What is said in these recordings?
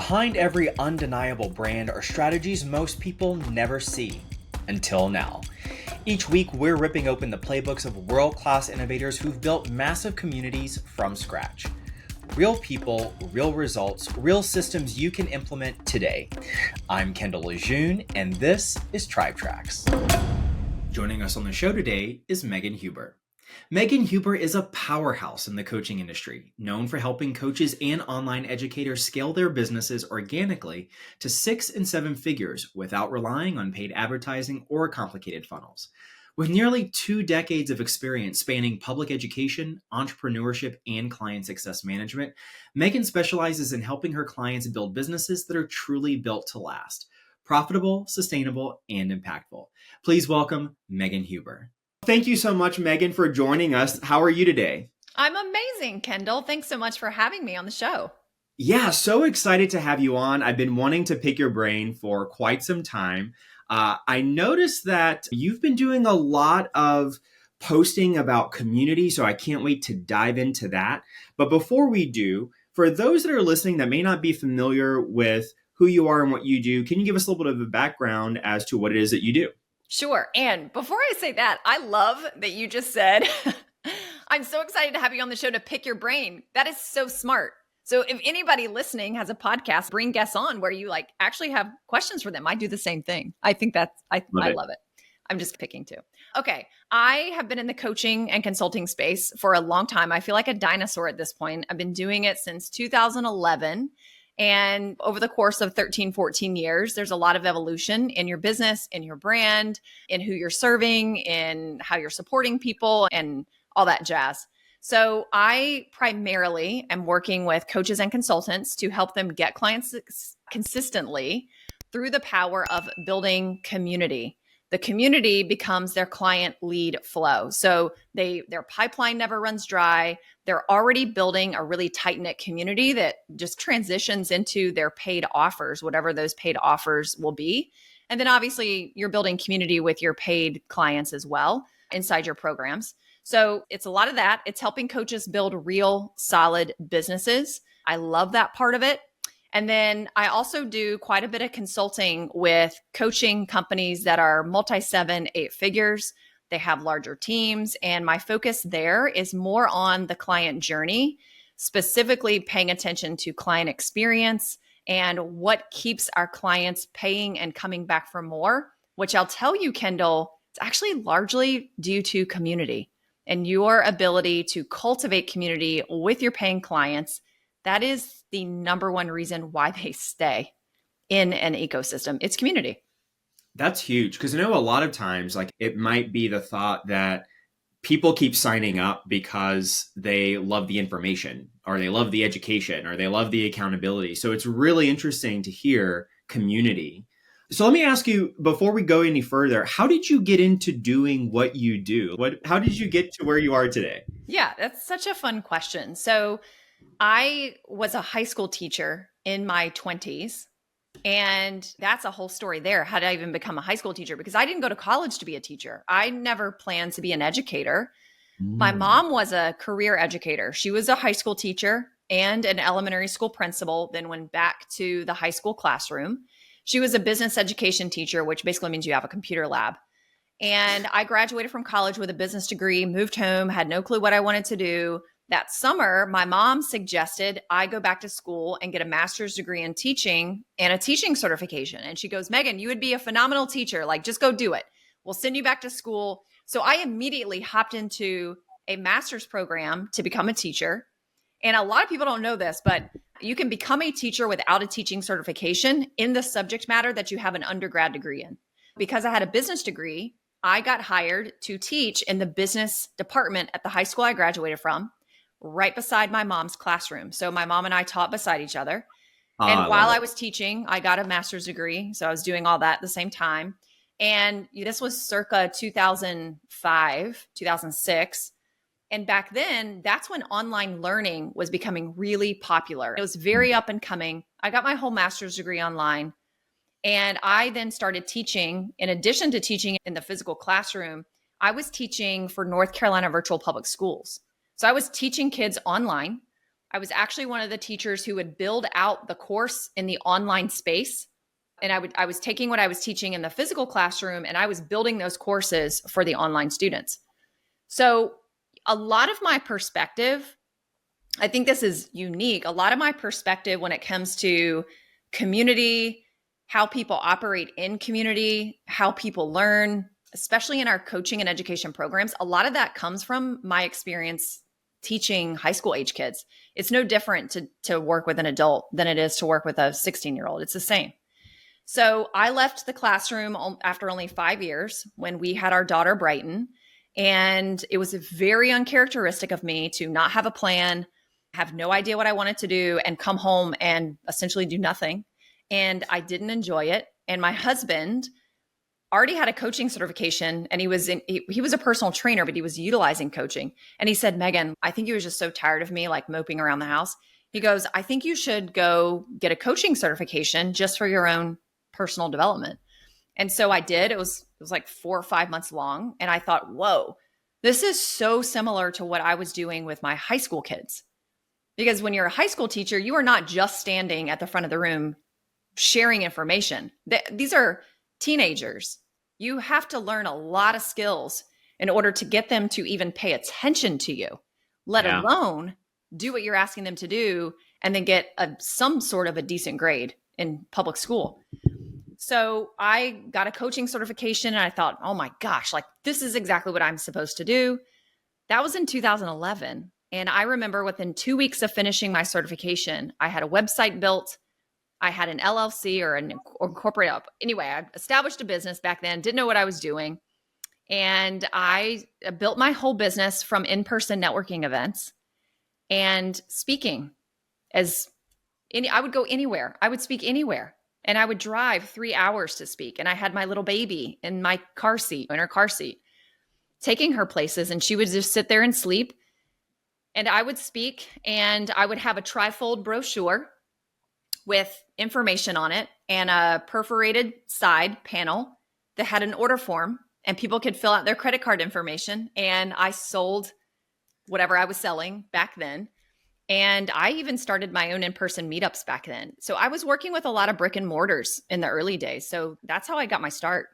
Behind every undeniable brand are strategies most people never see. Until now. Each week, we're ripping open the playbooks of world-class innovators who've built massive communities from scratch. Real people, real results, real systems you can implement today. I'm Kendall LeJeune, and this is Tribe Tracks. Joining us on the show today is Megan Huber. Megan Huber is a powerhouse in the coaching industry, known for helping coaches and online educators scale their businesses organically to 6 and 7 figures without relying on paid advertising or complicated funnels. With nearly 2 decades of experience spanning public education, entrepreneurship, and client success management, Megan specializes in helping her clients build businesses that are truly built to last, profitable, sustainable, and impactful. Please welcome Megan Huber. Thank you so much, Megan, for joining us. How are you today? I'm amazing, Kendall. Thanks so much for having me on the show. Yeah, so excited to have you on. I've been wanting to pick your brain for quite some time. I noticed that you've been doing a lot of posting about community, so I can't wait to dive into that. But before we do, for those that are listening that may not be familiar with who you are and what you do, can you give us a little bit of a background as to what it is that you do? Sure. And before I say that, I love that you just said, I'm so excited to have you on the show to pick your brain. That is so smart. So if anybody listening has a podcast, bring guests on where you actually have questions for them. I do the same thing. I think I love it. I'm just picking too. Okay. I have been in the coaching and consulting space for a long time. I feel like a dinosaur at this point. I've been doing it since 2011. And over the course of 13, 14 years, there's a lot of evolution in your business, in your brand, in who you're serving, in how you're supporting people, and all that jazz. So I primarily am working with coaches and consultants to help them get clients consistently through the power of building community. The community becomes their client lead flow. So their pipeline never runs dry. They're already building a really tight-knit community that just transitions into their paid offers, whatever those paid offers will be. And then obviously you're building community with your paid clients as well inside your programs. So it's a lot of that. It's helping coaches build real solid businesses. I love that part of it. And then I also do quite a bit of consulting with coaching companies that are multi-7, 8 figures. They have larger teams. And my focus there is more on the client journey, specifically paying attention to client experience and what keeps our clients paying and coming back for more, which I'll tell you, Kendall, it's actually largely due to community and your ability to cultivate community with your paying clients. That is the number one reason why they stay in an ecosystem. It's community. That's huge because I know a lot of times it might be the thought that people keep signing up because they love the information or they love the education or they love the accountability. So it's really interesting to hear community. So let me ask you, before we go any further, how did you get into doing what you do? How did you get to where you are today? Yeah, that's such a fun question. So I was a high school teacher in my 20s, and that's a whole story there. How did I even become a high school teacher? Because I didn't go to college to be a teacher. I never planned to be an educator. My mom was a career educator. She was a high school teacher and an elementary school principal, then went back to the high school classroom. She was a business education teacher, which basically means you have a computer lab. And I graduated from college with a business degree, moved home, had no clue what I wanted to do. That summer, my mom suggested I go back to school and get a master's degree in teaching and a teaching certification. And she goes, Megan, you would be a phenomenal teacher. Just go do it. We'll send you back to school. So I immediately hopped into a master's program to become a teacher. And a lot of people don't know this, but you can become a teacher without a teaching certification in the subject matter that you have an undergrad degree in. Because I had a business degree, I got hired to teach in the business department at the high school I graduated from, right beside my mom's classroom. So my mom and I taught beside each other. And while I was teaching, I got a master's degree. So I was doing all that at the same time. And this was circa 2005, 2006. And back then, that's when online learning was becoming really popular. It was very up and coming. I got my whole master's degree online. And I then started teaching. In addition to teaching in the physical classroom, I was teaching for North Carolina Virtual Public Schools. So I was teaching kids online I was actually one of the teachers who would build out the course in the online space. And I was taking what I was teaching in the physical classroom and I was building those courses for the online students. So a lot of my perspective, I think this is unique. A lot of my perspective when it comes to community, how people operate in community, how people learn, especially in our coaching and education programs, a lot of that comes from my experience teaching high school age kids. It's no different to work with an adult than it is to work with a 16-year-old. It's the same. So I left the classroom after only 5 years when we had our daughter Brighton. And it was very uncharacteristic of me to not have a plan, have no idea what I wanted to do, and come home and essentially do nothing. And I didn't enjoy it. And my husband already had a coaching certification and he was a personal trainer, but he was utilizing coaching. And he said, Megan, I think he was just so tired of me like moping around the house. He goes, I think you should go get a coaching certification just for your own personal development. And so I did. It was like 4 or 5 months long. And I thought, whoa, this is so similar to what I was doing with my high school kids. Because when you're a high school teacher, you are not just standing at the front of the room sharing information. These are teenagers. You have to learn a lot of skills in order to get them to even pay attention to you, let alone do what you're asking them to do and then get some sort of a decent grade in public school. So I got a coaching certification and I thought, oh my gosh, like this is exactly what I'm supposed to do. That was in 2011. And I remember within 2 weeks of finishing my certification, I had a website built. I had an LLC or corporate up. Anyway, I established a business back then, didn't know what I was doing. And I built my whole business from in-person networking events and speaking. I would go anywhere. I would speak anywhere. And I would drive 3 hours to speak. And I had my little baby in her car seat, taking her places. And she would just sit there and sleep. And I would speak and I would have a trifold brochure with information on it and a perforated side panel that had an order form and people could fill out their credit card information. And I sold whatever I was selling back then. And I even started my own in-person meetups back then. So I was working with a lot of brick and mortars in the early days. So that's how I got my start.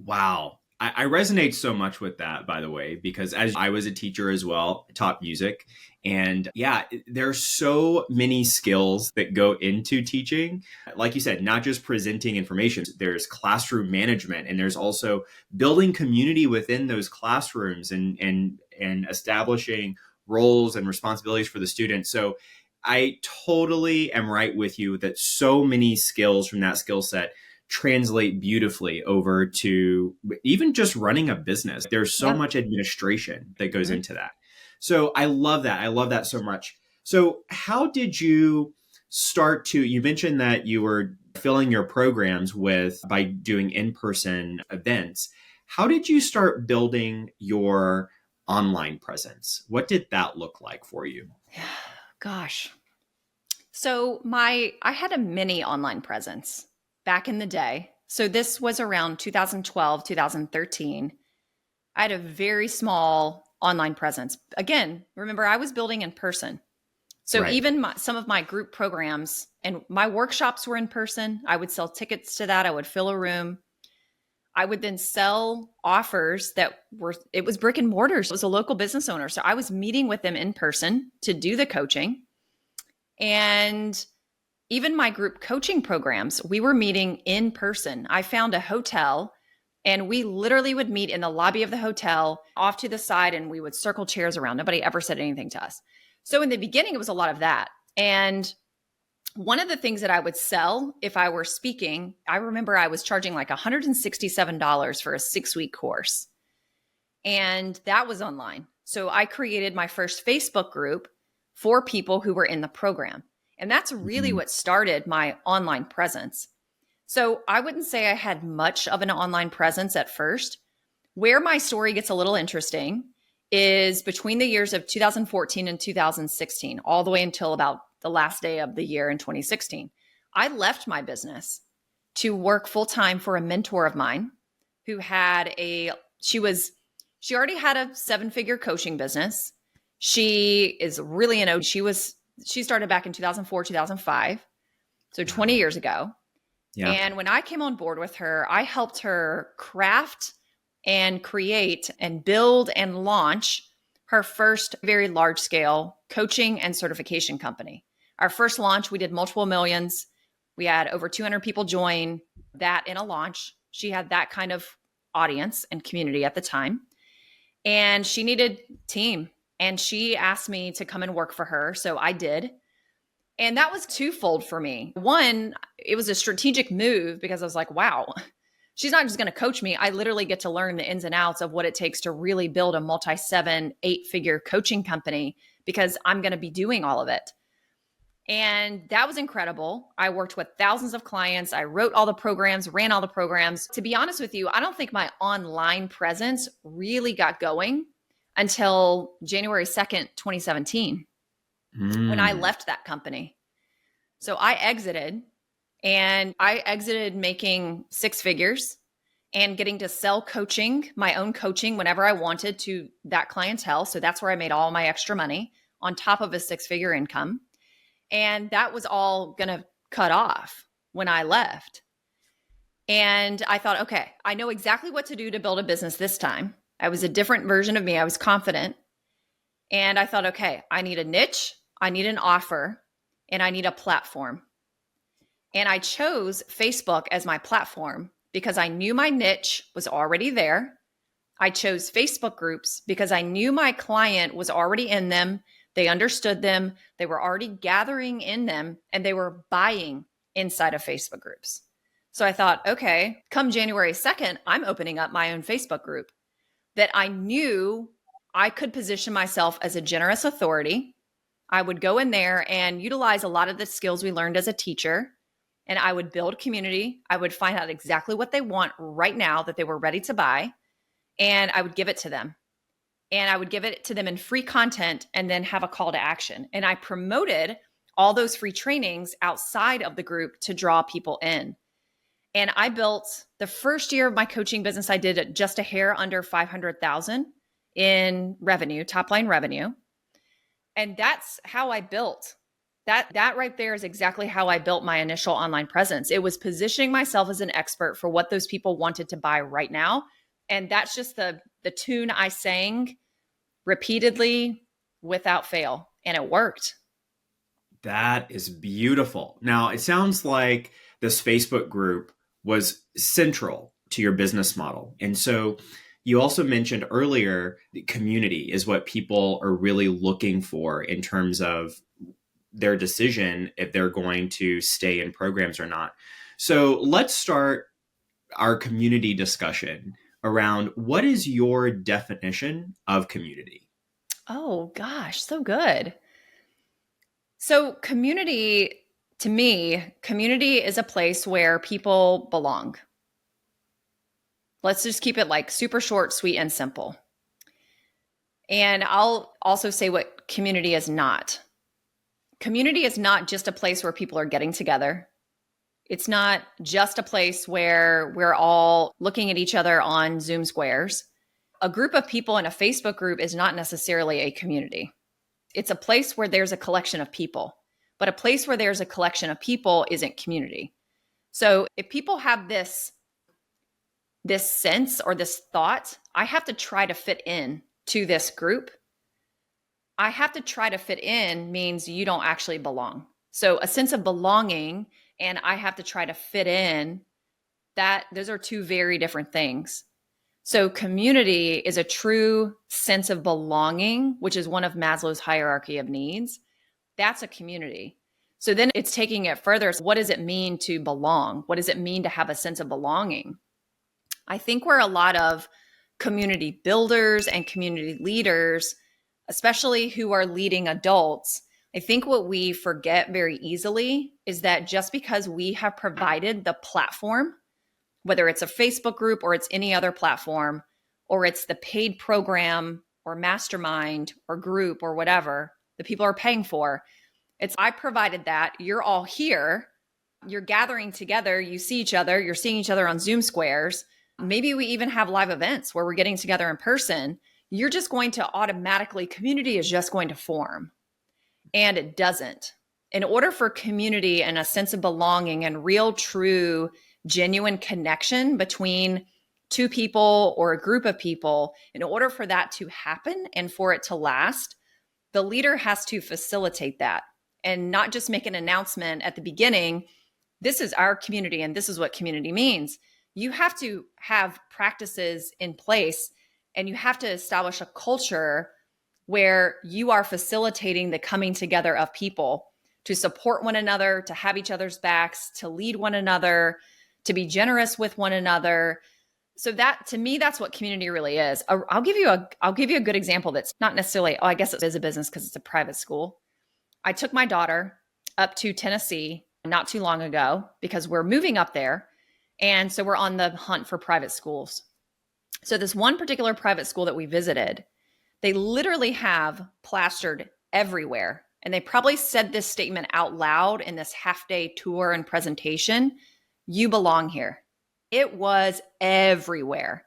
Wow. I resonate so much with that, by the way, because as I was a teacher as well, taught music. And yeah, there's so many skills that go into teaching. Like you said, not just presenting information, there's classroom management, and there's also building community within those classrooms and establishing roles and responsibilities for the students. So I totally am right with you that so many skills from that skill set translate beautifully over to even just running a business. There's so much administration that goes into that. So I love that. I love that so much. So how did you you mentioned that you were filling your programs by doing in-person events. How did you start building your online presence? What did that look like for you? Gosh. So I had a mini online presence back in the day. So this was around 2012, 2013. I had a very small online presence. Again, remember, I was building in person. So even some of my group programs and my workshops were in person. I would sell tickets to that. I would fill a room. I would then sell offers it was brick and mortars. It was a local business owner. So I was meeting with them in person to do the coaching. And even my group coaching programs, we were meeting in person. I found a hotel and we literally would meet in the lobby of the hotel off to the side and we would circle chairs around. Nobody ever said anything to us. So in the beginning, it was a lot of that. And one of the things that I would sell if I were speaking, I remember I was charging like $167 for a 6-week course. And that was online. So I created my first Facebook group for people who were in the program. And that's really what started my online presence. So I wouldn't say I had much of an online presence at first. Where my story gets a little interesting is between the years of 2014 and 2016, all the way until about the last day of the year in 2016. I left my business to work full-time for a mentor of mine who had she already had a 7-figure coaching business. She is really an OG. She started back in 2004, 2005. So 20 years ago. Yeah. And when I came on board with her, I helped her craft and create and build and launch her first very large scale coaching and certification company. Our first launch, we did multiple millions. We had over 200 people join that in a launch. She had that kind of audience and community at the time. And she needed team. And she asked me to come and work for her. So I did. And that was twofold for me. One, it was a strategic move because I was like, wow, she's not just going to coach me. I literally get to learn the ins and outs of what it takes to really build a multi-7, 8-figure coaching company because I'm going to be doing all of it. And that was incredible. I worked with thousands of clients. I wrote all the programs, ran all the programs. To be honest with you, I don't think my online presence really got going until January 2nd, 2017. When I left that company. So I exited making 6 figures and getting to sell coaching, my own coaching whenever I wanted to that clientele. So that's where I made all my extra money on top of a 6-figure income. And that was all going to cut off when I left. And I thought, okay, I know exactly what to do to build a business this time. I was a different version of me. I was confident. And I thought, okay, I need a niche. I need an offer, and I need a platform. And I chose Facebook as my platform because I knew my niche was already there. I chose Facebook groups because I knew my client was already in them. They understood them. They were already gathering in them, and they were buying inside of Facebook groups. So I thought, okay, come January 2nd, I'm opening up my own Facebook group that I knew I could position myself as a generous authority. I would go in there and utilize a lot of the skills we learned as a teacher, and I would build community. I would find out exactly what they want right now that they were ready to buy, and I would give it to them. And I would give it to them in free content and then have a call to action. And I promoted all those free trainings outside of the group to draw people in. And I built the first year of my coaching business, I did just a hair under 500,000 in revenue, top line revenue. And that's how I built that right there is exactly how I built my initial online presence. It was positioning myself as an expert for what those people wanted to buy right now. And that's just the tune I sang repeatedly without fail. And it worked. That is beautiful. Now, it sounds like this Facebook group was central to your business model. And so you also mentioned earlier, community is what people are really looking for in terms of their decision if they're going to stay in programs or not. So let's start our community discussion around what is your definition of community? Oh, gosh, so good. So community, to me, community is a place where people belong. Let's just keep it like super short, sweet, and simple. And I'll also say what community is not. Community is not just a place where people are getting together. It's not just a place where we're all looking at each other on Zoom squares. A group of people in a Facebook group is not necessarily a community. It's a place where there's a collection of people, but a place where there's a collection of people isn't community. So if people have this sense or this thought, I have to try to fit in to this group. I have to try to fit in means you don't actually belong. So a sense of belonging and I have to try to fit in, that those are two very different things. So community is a true sense of belonging, which is one of Maslow's hierarchy of needs. That's a community. So then it's taking it further. So what does it mean to belong? What does it mean to have a sense of belonging? I think we're a lot of community builders and community leaders, especially who are leading adults. I think what we forget very easily is that just because we have provided the platform, whether it's a Facebook group or it's any other platform, or it's the paid program or mastermind or group or whatever the people are paying for, it's I provided that, you're all here, you're gathering together, you see each other, you're seeing each other on Zoom squares. Maybe we even have live events where we're getting together in person. you're just going to automatically, community is just going to form. And it doesn't. In order for community and a sense of belonging and real, true, genuine connection between two people or a group of people, in order for that to happen and for it to last, the leader has to facilitate that and not just make an announcement at the beginning. This is our community and this is what community means. You have to have practices in place and you have to establish a culture where you are facilitating the coming together of people to support one another, to have each other's backs, to lead one another, to be generous with one another. So that, to me, that's what community really is. I'll give you a good example that's not necessarily, I guess it is a business because it's a private school. I took my daughter up to Tennessee not too long ago because we're moving up there. And so we're on the hunt for private schools. So this one particular private school that we visited, they literally have plastered everywhere. And they probably said this statement out loud in this half-day tour and presentation. You belong here. It was everywhere.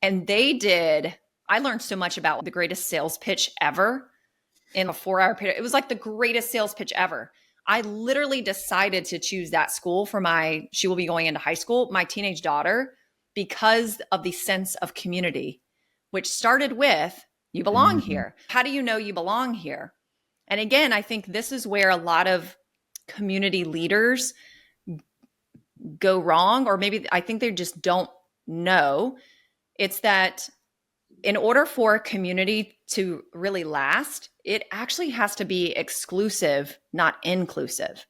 And I learned so much about the greatest sales pitch ever in a 4-hour period. It was like the greatest sales pitch ever. I literally decided to choose that school for she will be going into high school, my teenage daughter, because of the sense of community, which started with, you belong here. How do you know you belong here? And again, I think this is where a lot of community leaders go wrong, or maybe I think they just don't know. It's that in order for a community to really last, it actually has to be exclusive, not inclusive.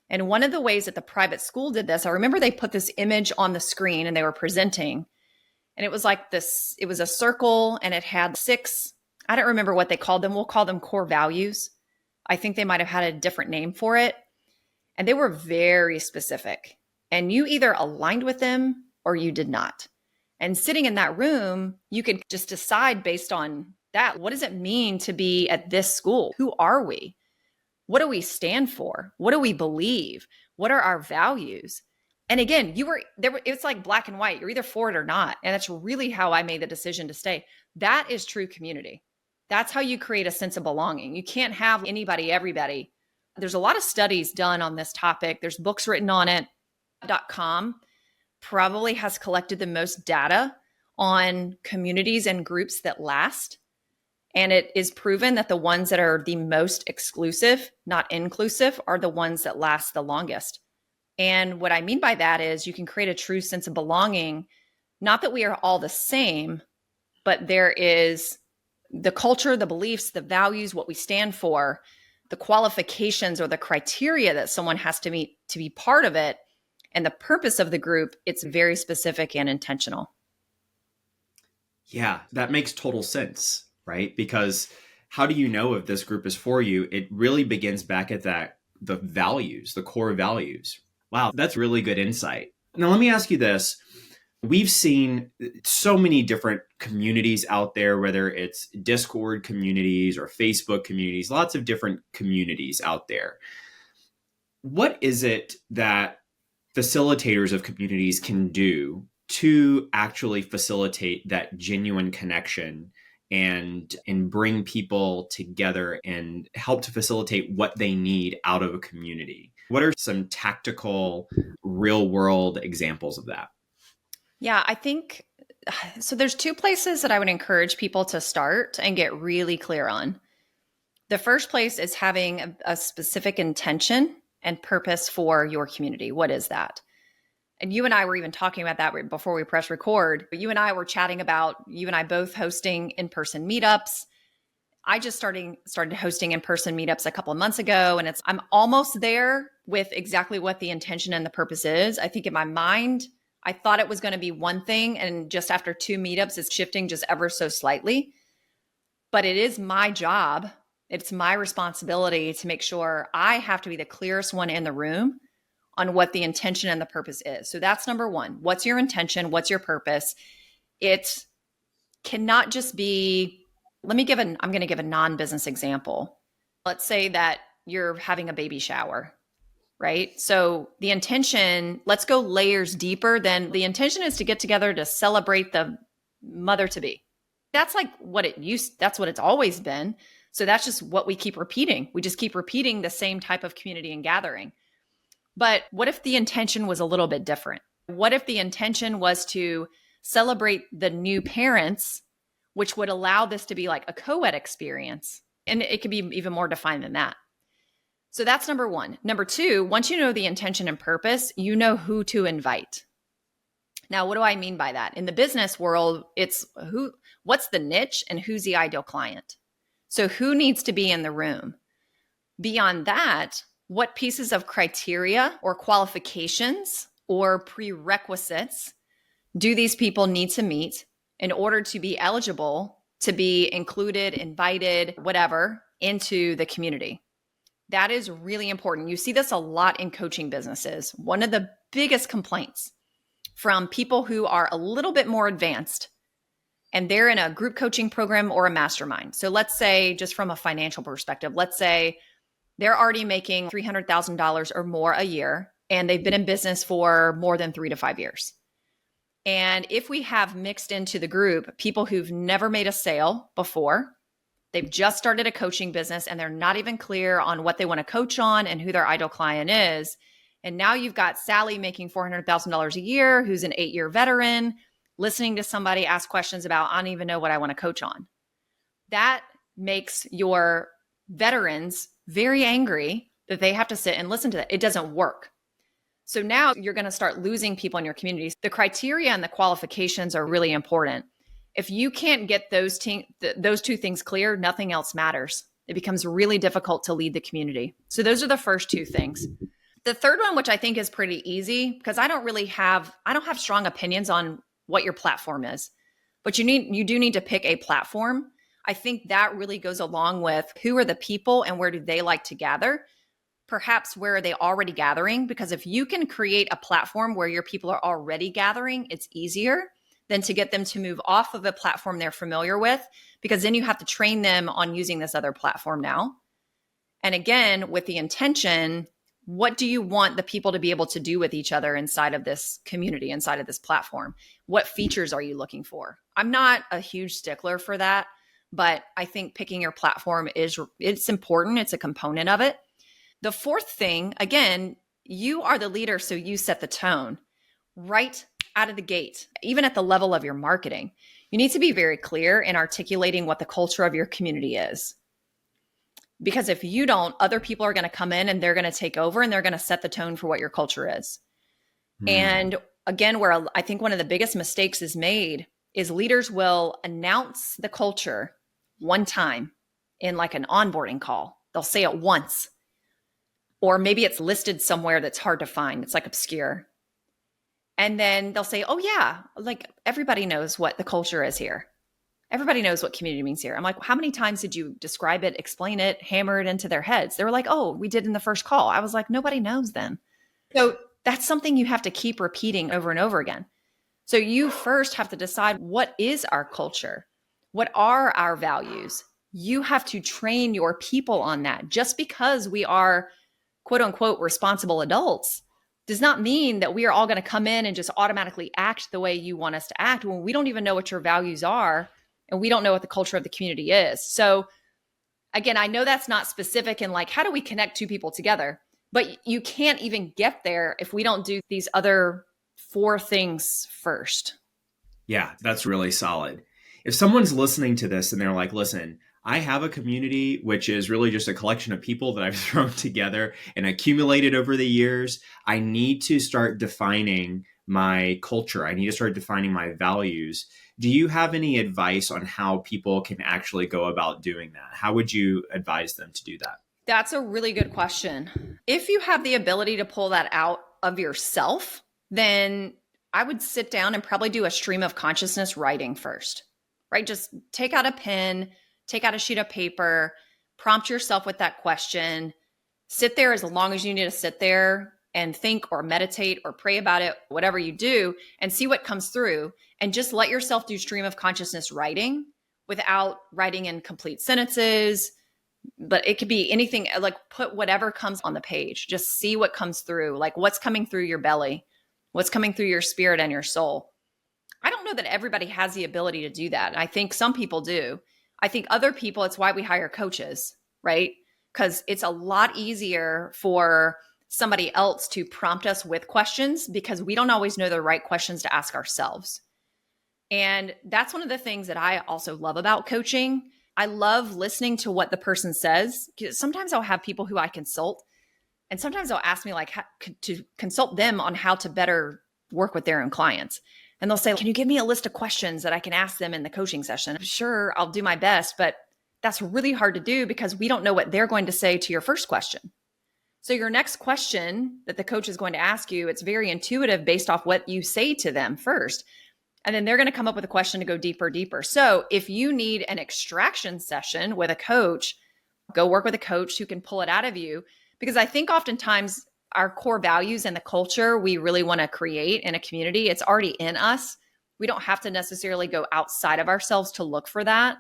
And one of the ways that the private school did this, I remember they put this image on the screen and they were presenting. And it was like this, it was a circle and it had 6, I don't remember what they called them. We'll call them core values. I think they might have had a different name for it. And they were very specific. And you either aligned with them or you did not. And sitting in that room, you could just decide based on that, what does it mean to be at this school? Who are we? What do we stand for? What do we believe? What are our values? And again, it's like black and white. You're either for it or not. And that's really how I made the decision to stay. That is true community. That's how you create a sense of belonging. You can't have anybody, everybody. There's a lot of studies done on this topic. There's books written on it. .com probably has collected the most data on communities and groups that last. And it is proven that the ones that are the most exclusive, not inclusive, are the ones that last the longest. And what I mean by that is you can create a true sense of belonging, not that we are all the same, but there is the culture, the beliefs, the values, what we stand for, the qualifications or the criteria that someone has to meet to be part of it. And the purpose of the group, it's very specific and intentional. Yeah, that makes total sense, right? Because how do you know if this group is for you? It really begins back at the values, the core values. Wow, that's really good insight. Now, let me ask you this. We've seen so many different communities out there, whether it's Discord communities or Facebook communities, lots of different communities out there. What is it that facilitators of communities can do to actually facilitate that genuine connection and bring people together and help to facilitate what they need out of a community? What are some tactical, real world examples of that? Yeah, I think so. There's 2 places that I would encourage people to start and get really clear on. The first place is having a specific intention and purpose for your community. What is that? And you and I were even talking about that before we press record. You and I were chatting about you and I both hosting in-person meetups. I just started hosting in-person meetups a couple of months ago, and I'm almost there with exactly what the intention and the purpose is. I think in my mind, I thought it was going to be one thing, and just after 2 meetups, it's shifting just ever so slightly. But it is my job. It's my responsibility to make sure I have to be the clearest one in the room on what the intention and the purpose is. So that's number 1. What's your intention? What's your purpose? It cannot just be, I'm going to give a non-business example. Let's say that you're having a baby shower, right? So the intention, let's go layers deeper than the intention is to get together to celebrate the mother to be. That's like that's what it's always been. So that's just what we keep repeating. We just keep repeating the same type of community and gathering. But what if the intention was a little bit different? What if the intention was to celebrate the new parents, which would allow this to be like a co-ed experience? And it could be even more defined than that. So that's number one. Number two, once you know the intention and purpose, you know who to invite. Now, what do I mean by that? In the business world, it's what's the niche and who's the ideal client? So who needs to be in the room? Beyond that, what pieces of criteria or qualifications or prerequisites do these people need to meet in order to be eligible to be included, invited, whatever, into the community? That is really important. You see this a lot in coaching businesses. One of the biggest complaints from people who are a little bit more advanced and they're in a group coaching program or a mastermind. So let's say, just from a financial perspective, let's say they're already making $300,000 or more a year, and they've been in business for more than 3 to 5 years. And if we have mixed into the group people who've never made a sale before, they've just started a coaching business and they're not even clear on what they want to coach on and who their ideal client is. And now you've got Sally making $400,000 a year, who's an 8-year veteran, listening to somebody ask questions about, I don't even know what I want to coach on. That makes your veterans very angry that they have to sit and listen to that. It doesn't work. So now you're going to start losing people in your communities. The criteria and the qualifications are really important. If you can't get those two things clear, nothing else matters. It becomes really difficult to lead the community. So those are the first two things. The third one, which I think is pretty easy, because I don't have strong opinions on what your platform is, but you do need to pick a platform. I think that really goes along with who are the people and where do they like to gather? Perhaps where are they already gathering? Because if you can create a platform where your people are already gathering, it's easier than to get them to move off of a platform they're familiar with, because then you have to train them on using this other platform now. And again, with the intention, what do you want the people to be able to do with each other inside of this community, inside of this platform? What features are you looking for? I'm not a huge stickler for that, but I think picking your platform it's important. It's a component of it. The fourth thing, again, you are the leader, so you set the tone right out of the gate, even at the level of your marketing. You need to be very clear in articulating what the culture of your community is. Because if you don't, other people are going to come in and they're going to take over and they're going to set the tone for what your culture is. And again, where I think one of the biggest mistakes is made is leaders will announce the culture one time in like an onboarding call. They'll say it once. Or maybe it's listed somewhere that's hard to find. It's like obscure. And then they'll say, oh yeah, like everybody knows what the culture is here. Everybody knows what community means here. I'm like, how many times did you describe it, explain it, hammer it into their heads? They were like, oh, we did in the first call. I was like, nobody knows then. So that's something you have to keep repeating over and over again. So you first have to decide, what is our culture? What are our values? You have to train your people on that. Just because we are quote unquote responsible adults does not mean that we are all going to come in and just automatically act the way you want us to act when we don't even know what your values are. And we don't know what the culture of the community is. So again, I know that's not specific and like, how do we connect two people together? But you can't even get there if we don't do these other 4 things first. Yeah, that's really solid. If someone's listening to this and they're like, listen, I have a community which is really just a collection of people that I've thrown together and accumulated over the years, I need to start defining my culture. I need to start defining my values. Do you have any advice on how people can actually go about doing that? How would you advise them to do that? That's a really good question. If you have the ability to pull that out of yourself, then I would sit down and probably do a stream of consciousness writing first, right? Just take out a pen, take out a sheet of paper, prompt yourself with that question, sit there as long as you need to sit there and think or meditate or pray about it, whatever you do, and see what comes through. And just let yourself do stream of consciousness writing without writing in complete sentences. But it could be anything, like put whatever comes on the page. Just see what comes through, like what's coming through your belly, what's coming through your spirit and your soul. I don't know that everybody has the ability to do that. I think some people do. I think other people, it's why we hire coaches, right? Because it's a lot easier for somebody else to prompt us with questions because we don't always know the right questions to ask ourselves. And that's one of the things that I also love about coaching. I love listening to what the person says. Sometimes I'll have people who I consult, and sometimes they'll ask me like to consult them on how to better work with their own clients. And they'll say, can you give me a list of questions that I can ask them in the coaching session? Sure, I'll do my best, but that's really hard to do because we don't know what they're going to say to your first question. So your next question that the coach is going to ask you, it's very intuitive based off what you say to them first. And then they're going to come up with a question to go deeper. So if you need an extraction session with a coach, go work with a coach who can pull it out of you. Because I think oftentimes our core values and the culture we really want to create in a community, it's already in us. We don't have to necessarily go outside of ourselves to look for that,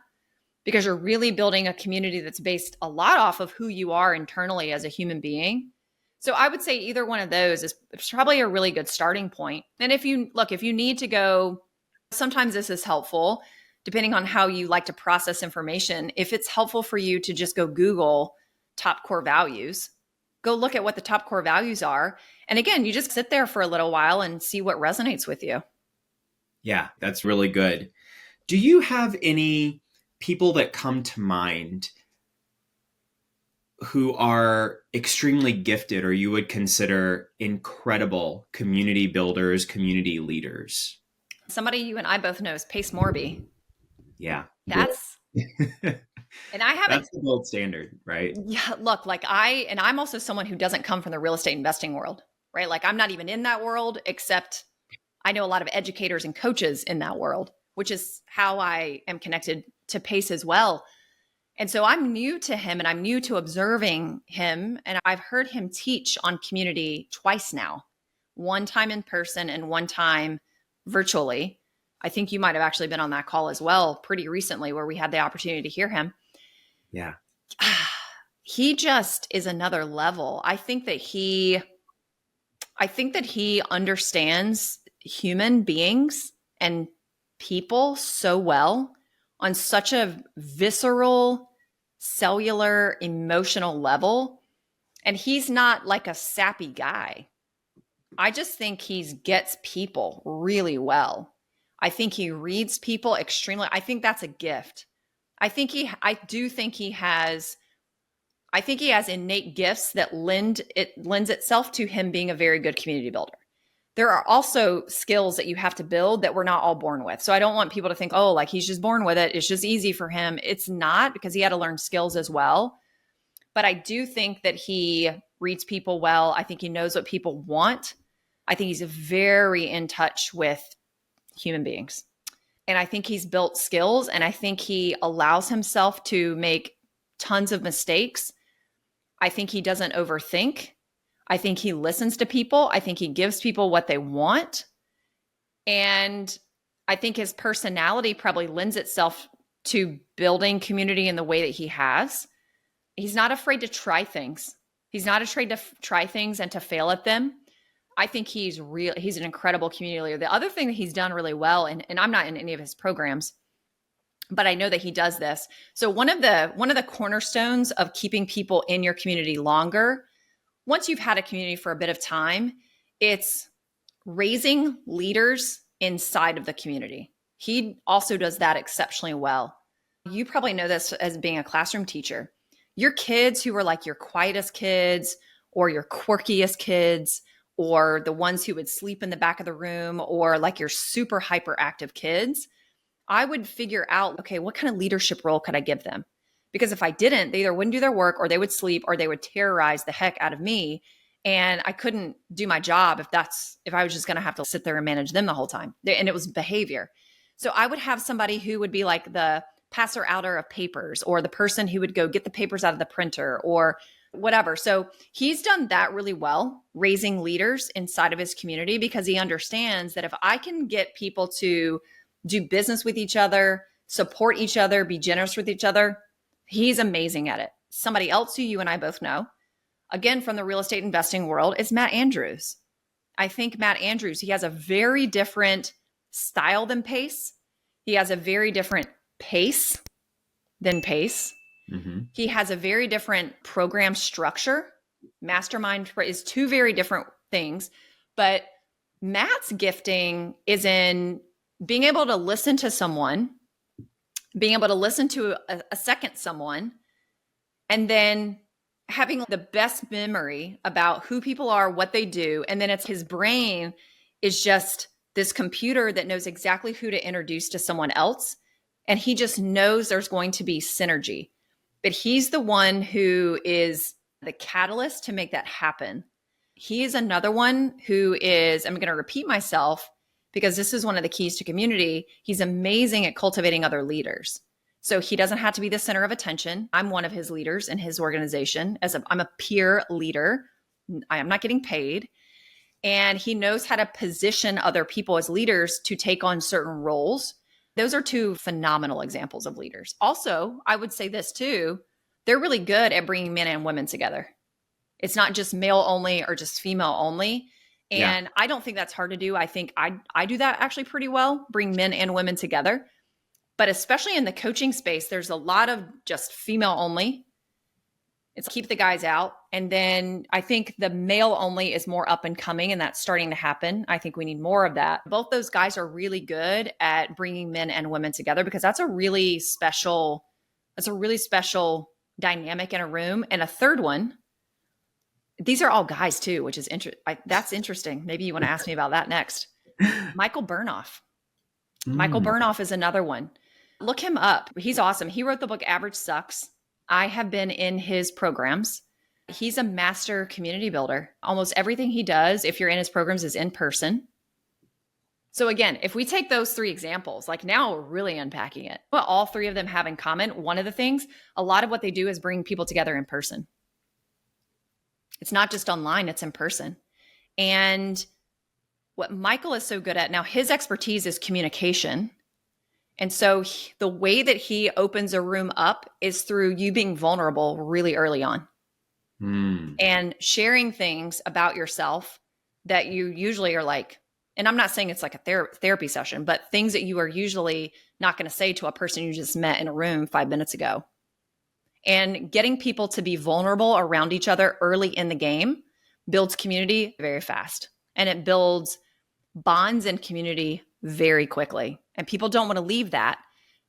because you're really building a community that's based a lot off of who you are internally as a human being. So I would say either one of those is probably a really good starting point. And if you need to go, sometimes this is helpful, depending on how you like to process information. If it's helpful for you to just go Google top core values, go look at what the top core values are. And again, you just sit there for a little while and see what resonates with you. Yeah, that's really good. Do you have any people that come to mind who are extremely gifted or you would consider incredible community builders, community leaders? Somebody you and I both know is Pace Morby. Yeah. That's and I haven't. That's the gold standard, right? Yeah, look, I'm also someone who doesn't come from the real estate investing world, right? Like I'm not even in that world, except I know a lot of educators and coaches in that world, which is how I am connected to Pace as well. And so I'm new to him and I'm new to observing him. And I've heard him teach on community twice now, one time in person and one time virtually. I think you might have actually been on that call as well pretty recently where we had the opportunity to hear him. Yeah. He just is another level. I think that he understands human beings and people so well on such a visceral, cellular, emotional level. And he's not like a sappy guy. I just think he gets people really well. I think he reads people extremely. I think that's a gift. I think he has innate gifts that lends itself to him being a very good community builder. There are also skills that you have to build that we're not all born with. So I don't want people to think, oh, like he's just born with it. It's just easy for him. It's not, because he had to learn skills as well. But I do think that he reads people well. I think he knows what people want. I think he's very in touch with human beings. And I think he's built skills, and I think he allows himself to make tons of mistakes. I think he doesn't overthink. I think he listens to people. I think he gives people what they want. And I think his personality probably lends itself to building community in the way that he has. He's not afraid to try things. He's not afraid to try things and to fail at them. I think he's an incredible community leader. The other thing that he's done really well, and I'm not in any of his programs, but I know that he does this. So one of the cornerstones of keeping people in your community longer, once you've had a community for a bit of time, it's raising leaders inside of the community. He also does that exceptionally well. You probably know this as being a classroom teacher. Your kids who are like your quietest kids or your quirkiest kids, or the ones who would sleep in the back of the room, or like your super hyperactive kids, I would figure out, okay, what kind of leadership role could I give them? Because if I didn't, they either wouldn't do their work, or they would sleep, or they would terrorize the heck out of me. And I couldn't do my job if I was just going to have to sit there and manage them the whole time. And it was behavior. So I would have somebody who would be like the passer outer of papers, or the person who would go get the papers out of the printer, or whatever. So he's done that really well, raising leaders inside of his community, because he understands that if I can get people to do business with each other, support each other, be generous with each other, he's amazing at it. Somebody else who you and I both know, again, from the real estate investing world, is Matt Andrews. I think Matt Andrews, he has a very different style than pace. He has a very different pace than pace. Mm-hmm. He has a very different program structure. Mastermind is two very different things. But Matt's gifting is in being able to listen to someone, being able to listen to a second someone, and then having the best memory about who people are, what they do. And then it's his brain is just this computer that knows exactly who to introduce to someone else. And he just knows there's going to be synergy. But he's the one who is the catalyst to make that happen. He is another one who is, I'm going to repeat myself because this is one of the keys to community. He's amazing at cultivating other leaders. So he doesn't have to be the center of attention. I'm one of his leaders in his organization. I'm a peer leader. I am not getting paid. And he knows how to position other people as leaders to take on certain roles. Those are two phenomenal examples of leaders. Also, I would say this too, they're really good at bringing men and women together. It's not just male only or just female only. And I don't think that's hard to do. I think I do that actually pretty well, bring men and women together. But especially in the coaching space, there's a lot of just female only. It's keep the guys out. And then I think the male only is more up and coming, and that's starting to happen. I think we need more of that. Both those guys are really good at bringing men and women together because that's a really special dynamic in a room. And a third one, these are all guys too, which is that's interesting. Maybe you want to ask me about that next. Michael Burnoff. Michael Burnoff is another one. Look him up. He's awesome. He wrote the book Average Sucks. I have been in his programs. He's a master community builder. Almost everything he does, if you're in his programs, is in person. So again, if we take those three examples, like now we're really unpacking it. What all three of them have in common, one of the things, a lot of what they do is bring people together in person. It's not just online, it's in person. And what Michael is so good at now, his expertise is communication. And so the way that he opens a room up is through you being vulnerable really early on and sharing things about yourself that you usually are like, and I'm not saying it's like a therapy session, but things that you are usually not going to say to a person you just met in a room 5 minutes ago. And getting people to be vulnerable around each other early in the game builds community very fast. And it builds bonds and community very quickly. And people don't want to leave that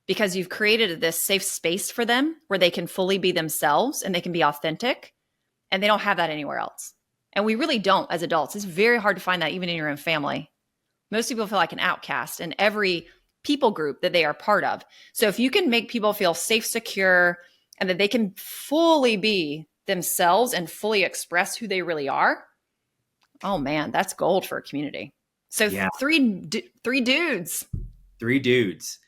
because you've created this safe space for them where they can fully be themselves and they can be authentic. And they don't have that anywhere else. And we really don't as adults. It's very hard to find that even in your own family. Most people feel like an outcast in every people group that they are part of. So if you can make people feel safe, secure, and that they can fully be themselves and fully express who they really are, oh man, that's gold for a community. So three dudes. 3 dudes.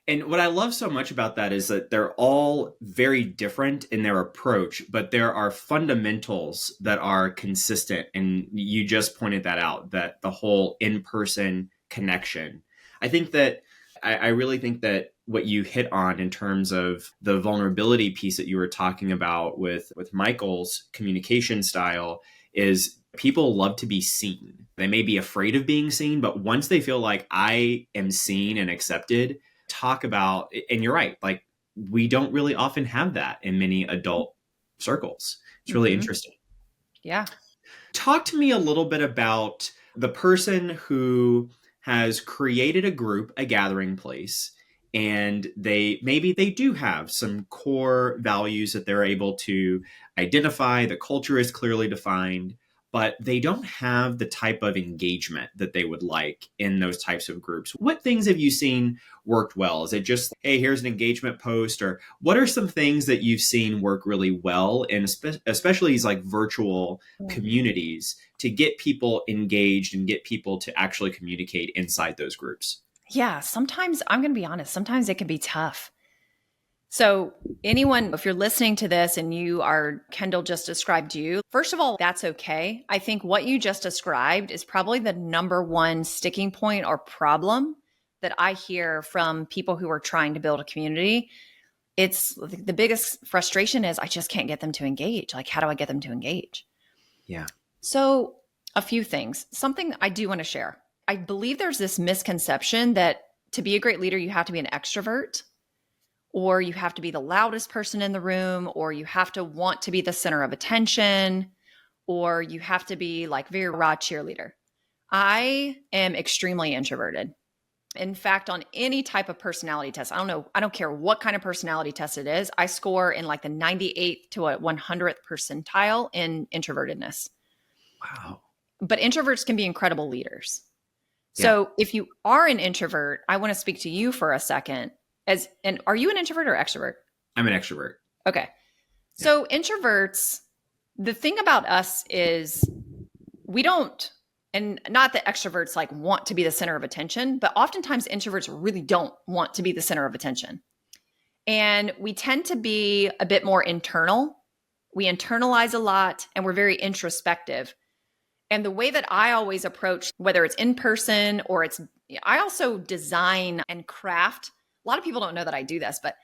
And what I love so much about that is that they're all very different in their approach, but there are fundamentals that are consistent. And you just pointed that out, that the whole in-person connection. I really think that what you hit on in terms of the vulnerability piece that you were talking about with Michael's communication style is people love to be seen. They may be afraid of being seen, but once they feel like I am seen and accepted, talk about, and you're right, like we don't really often have that in many adult circles. It's really interesting. Yeah. Talk to me a little bit about the person who has created a group, a gathering place, and they do have some core values that they're able to identify. The culture is clearly defined, but they don't have the type of engagement that they would like in those types of groups. What things have you seen worked well? Is it just, hey, here's an engagement post? Or what are some things that you've seen work really well in especially these like virtual communities to get people engaged and get people to actually communicate inside those groups? Yeah, sometimes, I'm going to be honest, sometimes it can be tough. So anyone, if you're listening to this and Kendall just described you, first of all, that's okay. I think what you just described is probably the number one sticking point or problem that I hear from people who are trying to build a community. It's the biggest frustration is I just can't get them to engage. Like, how do I get them to engage? Yeah. So a few things, something I do want to share. I believe there's this misconception that to be a great leader, you have to be an extrovert, or you have to be the loudest person in the room, or you have to want to be the center of attention, or you have to be like very raw cheerleader. I am extremely introverted. In fact, on any type of personality test, I don't care what kind of personality test it is, I score in like the 98th to a 100th percentile in introvertedness. Wow. But introverts can be incredible leaders. Yeah. So if you are an introvert, I want to speak to you for a second. And are you an introvert or extrovert? I'm an extrovert. Okay. So introverts, the thing about us is we don't, and not that extroverts like want to be the center of attention, but oftentimes introverts really don't want to be the center of attention. And we tend to be a bit more internal. We internalize a lot and we're very introspective. And the way that I always approach, whether it's in person or I also design and craft. A lot of people don't know that I do this, but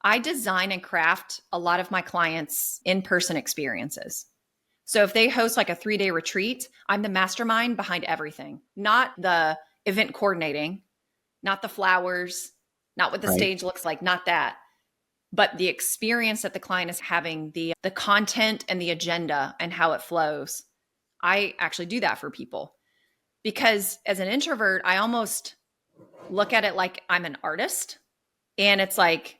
I design and craft a lot of my clients' in-person experiences. So if they host like a 3-day retreat, I'm the mastermind behind everything, not the event coordinating, not the flowers, not what the stage looks like, not that, but the experience that the client is having, the content and the agenda and how it flows. I actually do that for people because as an introvert, I almost look at it like I'm an artist. And it's like,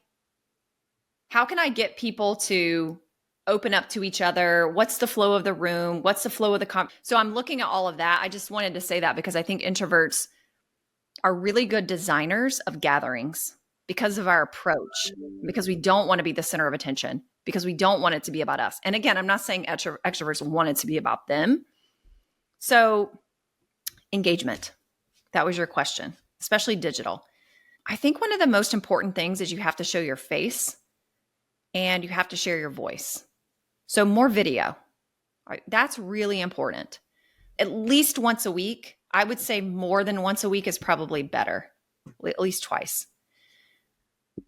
how can I get people to open up to each other? What's the flow of the room? What's the flow of the So I'm looking at all of that. I just wanted to say that because I think introverts are really good designers of gatherings because of our approach, because we don't want to be the center of attention, because we don't want it to be about us. And again, I'm not saying extroverts want it to be about them. So engagement, that was your question, especially digital. I think one of the most important things is you have to show your face and you have to share your voice. So more video, right? That's really important. At least once a week. I would say more than once a week is probably better, at least twice.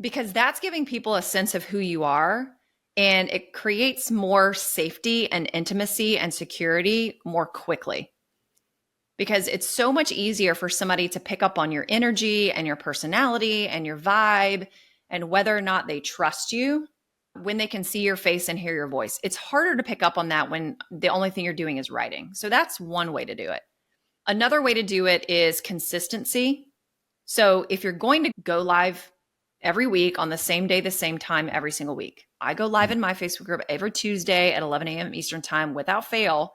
Because that's giving people a sense of who you are and it creates more safety and intimacy and security more quickly. Because it's so much easier for somebody to pick up on your energy and your personality and your vibe and whether or not they trust you when they can see your face and hear your voice. It's harder to pick up on that when the only thing you're doing is writing. So that's one way to do it. Another way to do it is consistency. So if you're going to go live every week on the same day, the same time, every single week, I go live in my Facebook group every Tuesday at 11 a.m. Eastern time without fail,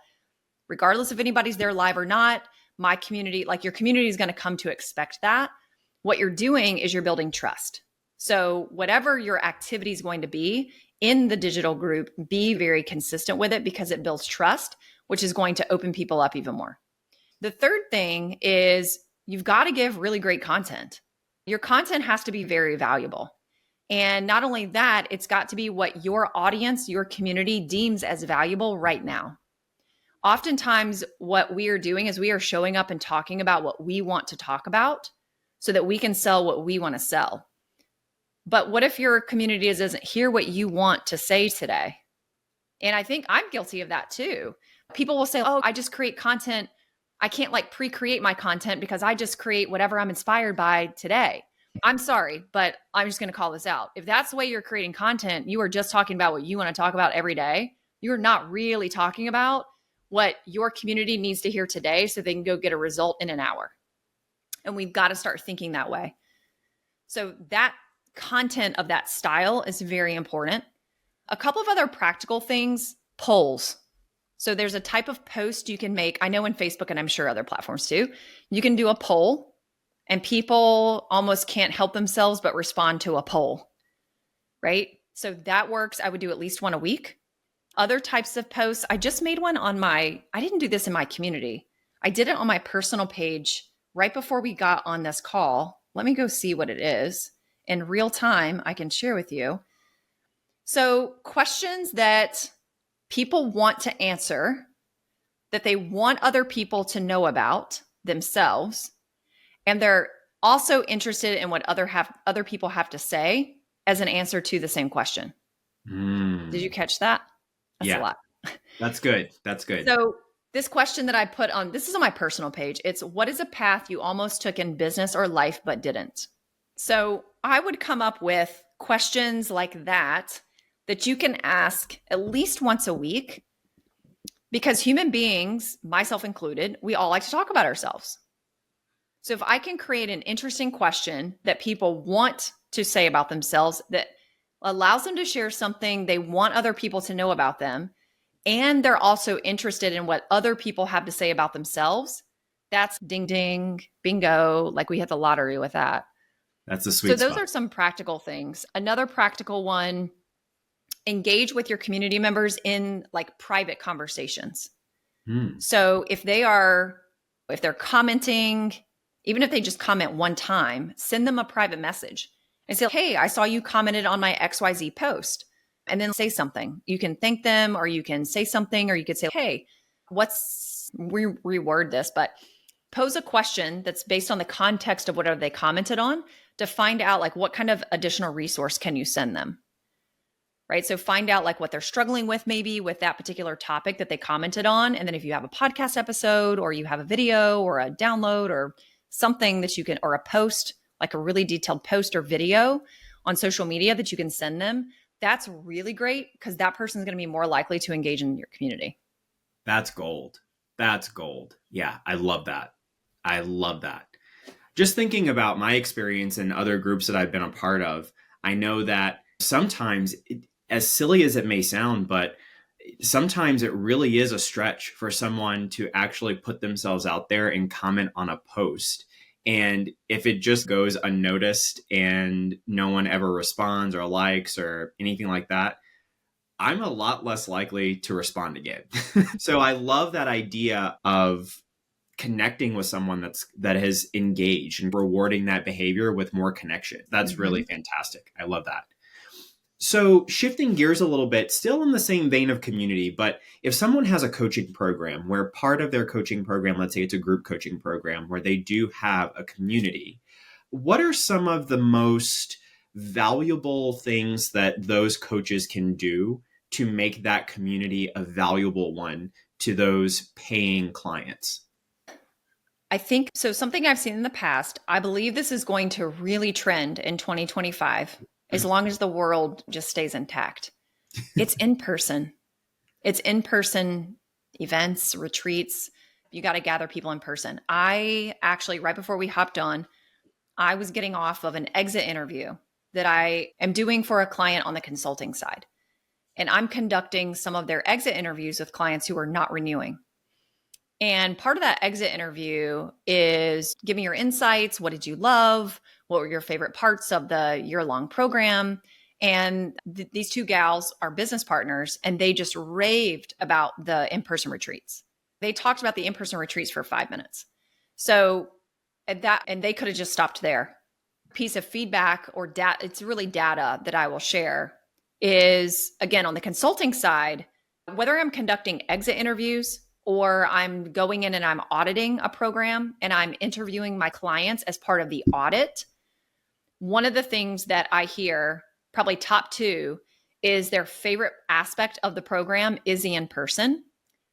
regardless if anybody's there live or not. My community, like your community is going to come to expect that. What you're doing is you're building trust. So whatever your activity is going to be in the digital group, be very consistent with it because it builds trust, which is going to open people up even more. The third thing is you've got to give really great content. Your content has to be very valuable. And not only that, it's got to be what your audience, your community deems as valuable right now. Oftentimes, what we are doing is we are showing up and talking about what we want to talk about so that we can sell what we want to sell. But what if your community doesn't hear what you want to say today? And I think I'm guilty of that too. People will say, oh, I just create content. I can't like pre-create my content because I just create whatever I'm inspired by today. I'm sorry, but I'm just going to call this out. If that's the way you're creating content, you are just talking about what you want to talk about every day. You're not really talking about what your community needs to hear today so they can go get a result in an hour. And we've got to start thinking that way. So that content of that style is very important. A couple of other practical things, polls. So there's a type of post you can make. I know in Facebook and I'm sure other platforms too, you can do a poll and people almost can't help themselves but respond to a poll, right? So that works. I would do at least one a week. Other types of posts, I just made one I didn't do this in my community. I did it on my personal page right before we got on this call. Let me go see what it is. In real time, I can share with you. So questions that people want to answer, that they want other people to know about themselves, and they're also interested in what other people have to say as an answer to the same question. Did you catch that? That's a lot. That's good. That's good. So This question that I put on, this is on my personal page. It's, what is a path you almost took in business or life but didn't? So I would come up with questions like that you can ask at least once a week, because human beings, myself included, we all like to talk about ourselves. So if I can create an interesting question that people want to say about themselves, that allows them to share something they want other people to know about them, and they're also interested in what other people have to say about themselves, that's ding, ding, bingo. Like we hit the lottery with that. That's the sweet So those spot. are some practical things. Another practical one, engage with your community members in like private conversations. So if they're commenting, even if they just comment one time, send them a private message and say, hey, I saw you commented on my XYZ post. And then say something. You can thank them, or you can say something, or you could say, hey, reword this, but pose a question that's based on the context of whatever they commented on, to find out like what kind of additional resource can you send them, right? So find out like what they're struggling with, maybe with that particular topic that they commented on. And then if you have a podcast episode, or you have a video or a download or something that you can, or a post, like a really detailed post or video on social media that you can send them, that's really great, because that person is going to be more likely to engage in your community. That's gold. That's gold. Yeah, I love that. I love that. Just thinking about my experience in other groups that I've been a part of, I know that sometimes, as silly as it may sound, but sometimes it really is a stretch for someone to actually put themselves out there and comment on a post. And if it just goes unnoticed and no one ever responds or likes or anything like that, I'm a lot less likely to respond again. So I love that idea of connecting with someone that has engaged and rewarding that behavior with more connection. That's really fantastic. I love that. So shifting gears a little bit, still in the same vein of community, but if someone has a coaching program where part of their coaching program, let's say it's a group coaching program where they do have a community, what are some of the most valuable things that those coaches can do to make that community a valuable one to those paying clients? I think so. Something I've seen in the past, I believe this is going to really trend in 2025, as long as the world just stays intact. It's in person. It's in person events, retreats. You got to gather people in person. I actually, right before we hopped on, I was getting off of an exit interview that I am doing for a client on the consulting side. And I'm conducting some of their exit interviews with clients who are not renewing. And part of that exit interview is giving your insights. What did you love? What were your favorite parts of the year-long program? And these two gals are business partners, and they just raved about the in-person retreats. They talked about the in-person retreats for 5 minutes. So and they could have just stopped there. Piece of feedback or data, it's really data that I will share, is again, on the consulting side, whether I'm conducting exit interviews or I'm going in and I'm auditing a program and I'm interviewing my clients as part of the audit, one of the things that I hear, probably top two, is their favorite aspect of the program is the in-person,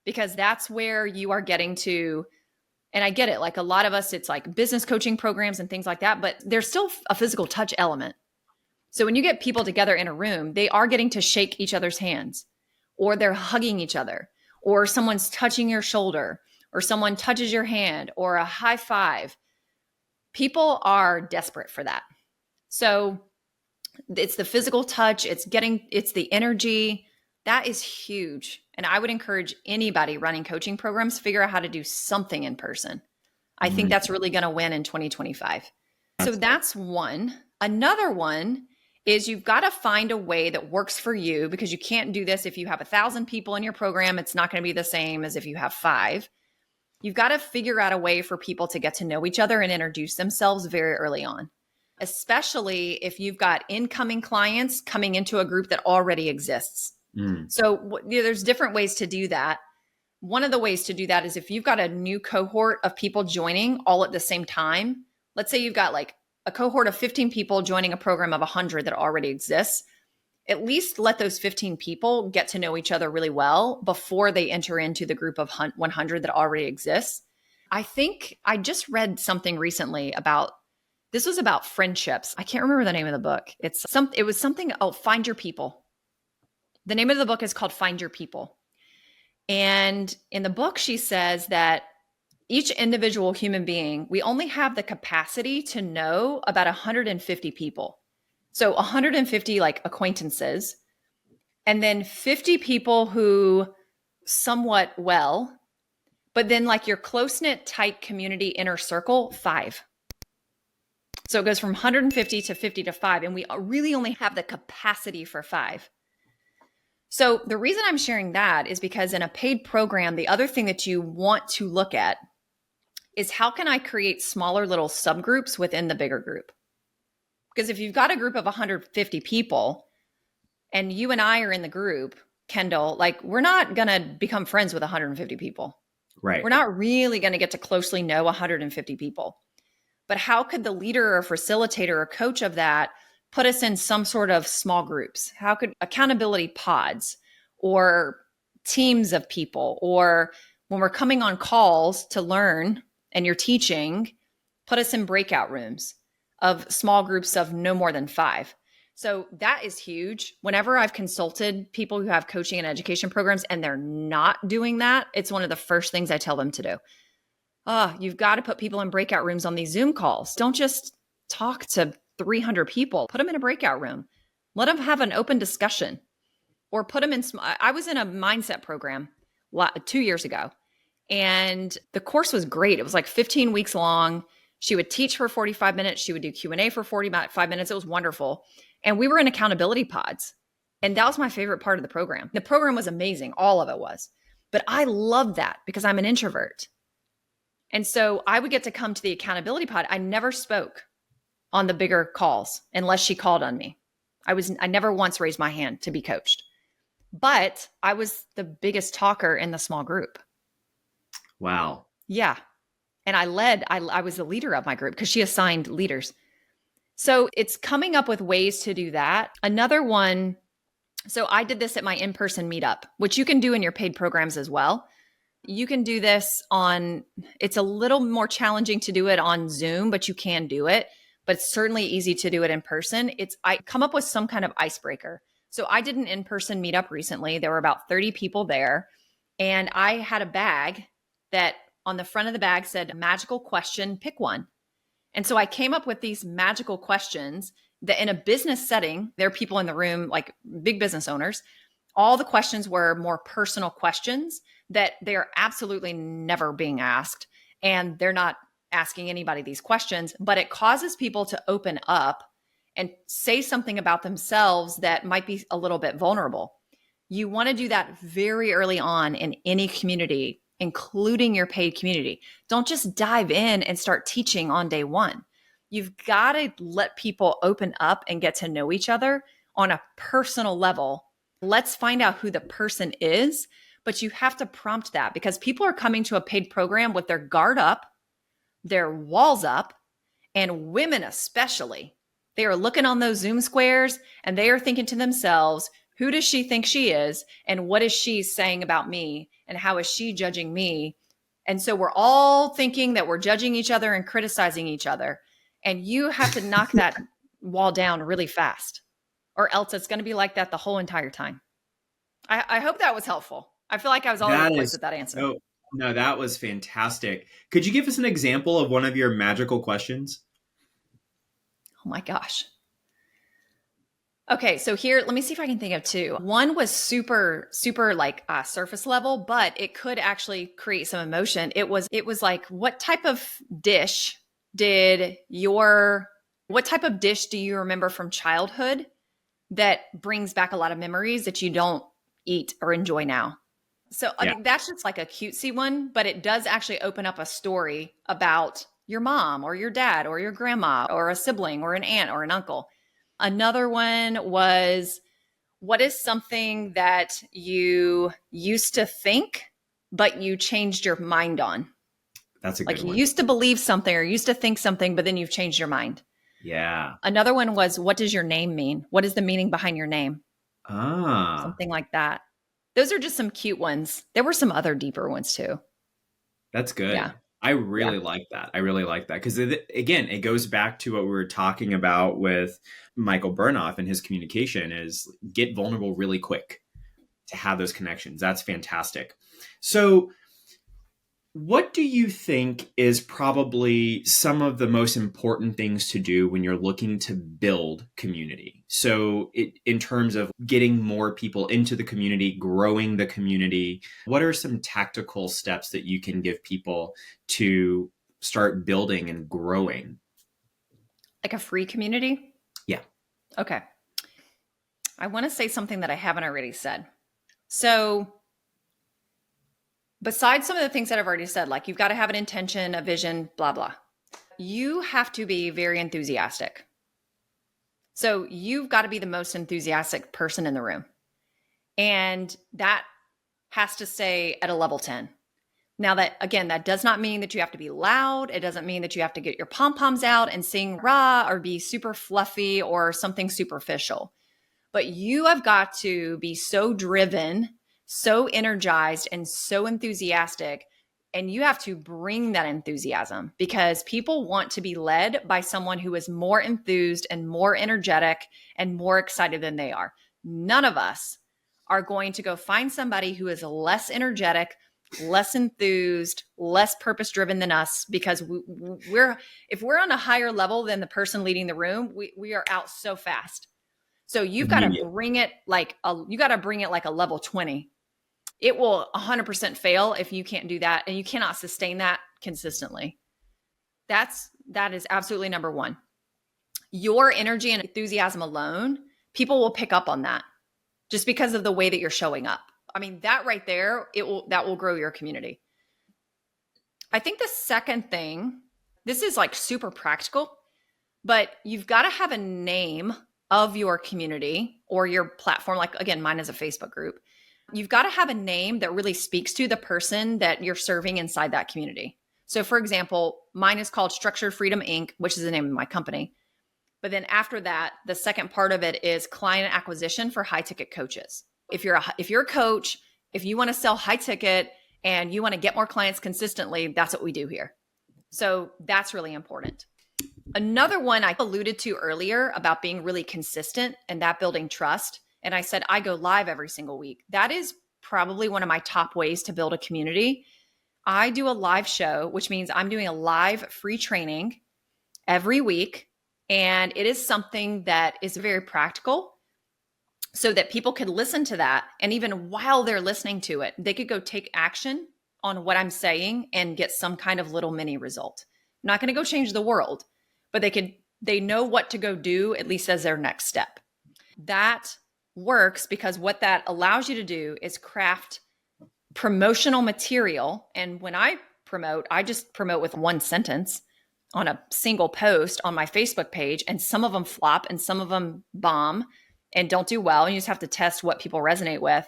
because that's where you are getting to, and I get it, like a lot of us, it's like business coaching programs and things like that, but there's still a physical touch element. So when you get people together in a room, they are getting to shake each other's hands, or they're hugging each other, or someone's touching your shoulder, or someone touches your hand, or a high five. People are desperate for that. So it's the physical touch, it's the energy. That is huge. And I would encourage anybody running coaching programs, figure out how to do something in person. I think that's really going to win in 2025. So that's one. Another one is you've got to find a way that works for you, because you can't do this if you have 1,000 people in your program. It's not going to be the same as if you have 5. You've got to figure out a way for people to get to know each other and introduce themselves very early on, especially if you've got incoming clients coming into a group that already exists. So there's different ways to do that. One of the ways to do that is if you've got a new cohort of people joining all at the same time. Let's say you've got like a cohort of 15 people joining a program of 100 that already exists. at least let those 15 people get to know each other really well before they enter into the group of 100 that already exists. I think I just read something recently about this was about friendships. I can't remember the name of the book. It was something, Find Your People. The name of the book is called Find Your People. And in the book, she says that each individual human being, we only have the capacity to know about 150 people. So 150 like acquaintances, and then 50 people who somewhat well, but then like your close-knit tight community inner circle, 5. So it goes from 150 to 50 to 5, and we really only have the capacity for 5. So the reason I'm sharing that is because in a paid program, the other thing that you want to look at is how can I create smaller little subgroups within the bigger group? Because if you've got a group of 150 people and you and I are in the group, Kendall, like we're not going to become friends with 150 people. Right. We're not really going to get to closely know 150 people. But how could the leader or facilitator or coach of that put us in some sort of small groups? How could accountability pods or teams of people, or when we're coming on calls to learn and you're teaching, put us in breakout rooms of small groups of no more than 5. So that is huge. Whenever I've consulted people who have coaching and education programs and they're not doing that, it's one of the first things I tell them to do. You've got to put people in breakout rooms on these Zoom calls. Don't just talk to 300 people. Put them in a breakout room. Let them have an open discussion, or put them in. I was in a mindset program 2 years ago, and the course was great. It was like 15 weeks long. She would teach for 45 minutes. She would do Q&A for 45 minutes. It was wonderful. And we were in accountability pods. And that was my favorite part of the program. The program was amazing. All of it was. But I loved that because I'm an introvert. And so I would get to come to the accountability pod. I never spoke on the bigger calls unless she called on me. I never once raised my hand to be coached. But I was the biggest talker in the small group. Wow. Yeah. And I was the leader of my group because she assigned leaders. So it's coming up with ways to do that. Another one, so I did this at my in-person meetup, which you can do in your paid programs as well. You can do this it's a little more challenging to do it on Zoom, but you can do it. But it's certainly easy to do it in person. I come up with some kind of icebreaker. So I did an in-person meetup recently. There were about 30 people there. And I had a bag that on the front of the bag said, magical question, pick one. And so I came up with these magical questions that in a business setting, there are people in the room, like big business owners. All the questions were more personal questions that they're absolutely never being asked. And they're not asking anybody these questions, but it causes people to open up and say something about themselves that might be a little bit vulnerable. You want to do that very early on in any community, including your paid community. Don't just dive in and start teaching on day one. You've got to let people open up and get to know each other on a personal level. Let's find out who the person is, but you have to prompt that because people are coming to a paid program with their guard up, their walls up, and women especially. They are looking on those Zoom squares and they are thinking to themselves, who does she think she is? And what is she saying about me? And how is she judging me? And so we're all thinking that we're judging each other and criticizing each other. And you have to knock that wall down really fast, or else it's going to be like that the whole entire time. I hope that was helpful. I feel like I was all over the place with that answer. No, that was fantastic. Could you give us an example of one of your magical questions? Oh my gosh. Okay, so here, let me see if I can think of two. One was super like surface level, but it could actually create some emotion. It was like, what type of dish do you remember from childhood that brings back a lot of memories that you don't eat or enjoy now? So I mean, that's just like a cutesy one, but it does actually open up a story about your mom or your dad or your grandma or a sibling or an aunt or an uncle. Another one was, what is something that you used to think, but you changed your mind on? That's a good one. Like you used to believe something or used to think something, but then you've changed your mind. Yeah. Another one was, what does your name mean? What is the meaning behind your name? Ah, something like that. Those are just some cute ones. There were some other deeper ones too. that's Yeah. good. I Yeah. really like that. I really like that because again, it goes back to what we were talking about with Michael Burnoff and his communication is get vulnerable really quick to have those connections. That's fantastic. So, what do you think is probably some of the most important things to do when you're looking to build community? So, in terms of getting more people into the community, growing the community, what are some tactical steps that you can give people to start building and growing? Like a free community? Yeah. Okay. I want to say something that I haven't already said. So, besides some of the things that I've already said, like you've got to have an intention, a vision, blah, blah, you have to be very enthusiastic. So, you've got to be the most enthusiastic person in the room. And that has to stay at a level 10. Now, that again, that does not mean that you have to be loud. It doesn't mean that you have to get your pom poms out and sing rah or be super fluffy or something superficial. But you have got to be so driven, so energized, and so enthusiastic. And you have to bring that enthusiasm because people want to be led by someone who is more enthused and more energetic and more excited than they are. None of us are going to go find somebody who is less energetic, less enthused, less purpose driven than us because we're if we're on a higher level than the person leading the room, we are out so fast. So you've got to Immediate. bring it like a level 20. It will 100% fail if you can't do that and you cannot sustain that consistently. That is absolutely number 1. Your energy and enthusiasm alone, people will pick up on that just because of the way that you're showing up. I mean, that right there, that will grow your community. I think the second thing, this is like super practical, but you've got to have a name of your community or your platform. Like, again, mine is a Facebook group. You've got to have a name that really speaks to the person that you're serving inside that community. So, for example, mine is called Structured Freedom Inc., which is the name of my company. But then after that, the second part of it is client acquisition for high ticket coaches. If you're a coach, if you want to sell high ticket and you want to get more clients consistently, that's what we do here. So that's really important. Another one I alluded to earlier about being really consistent and that building trust. And I said, I go live every single week. That is probably one of my top ways to build a community. I do a live show, which means I'm doing a live free training every week. And it is something that is very practical so that people could listen to that. And even while they're listening to it, they could go take action on what I'm saying and get some kind of little mini result. I'm not going to go change the world, but they know what to go do, at least as their next step. That works because what that allows you to do is craft promotional material. And when I promote, I just promote with one sentence on a single post on my Facebook page, and some of them flop and some of them bomb and don't do well. And you just have to test what people resonate with.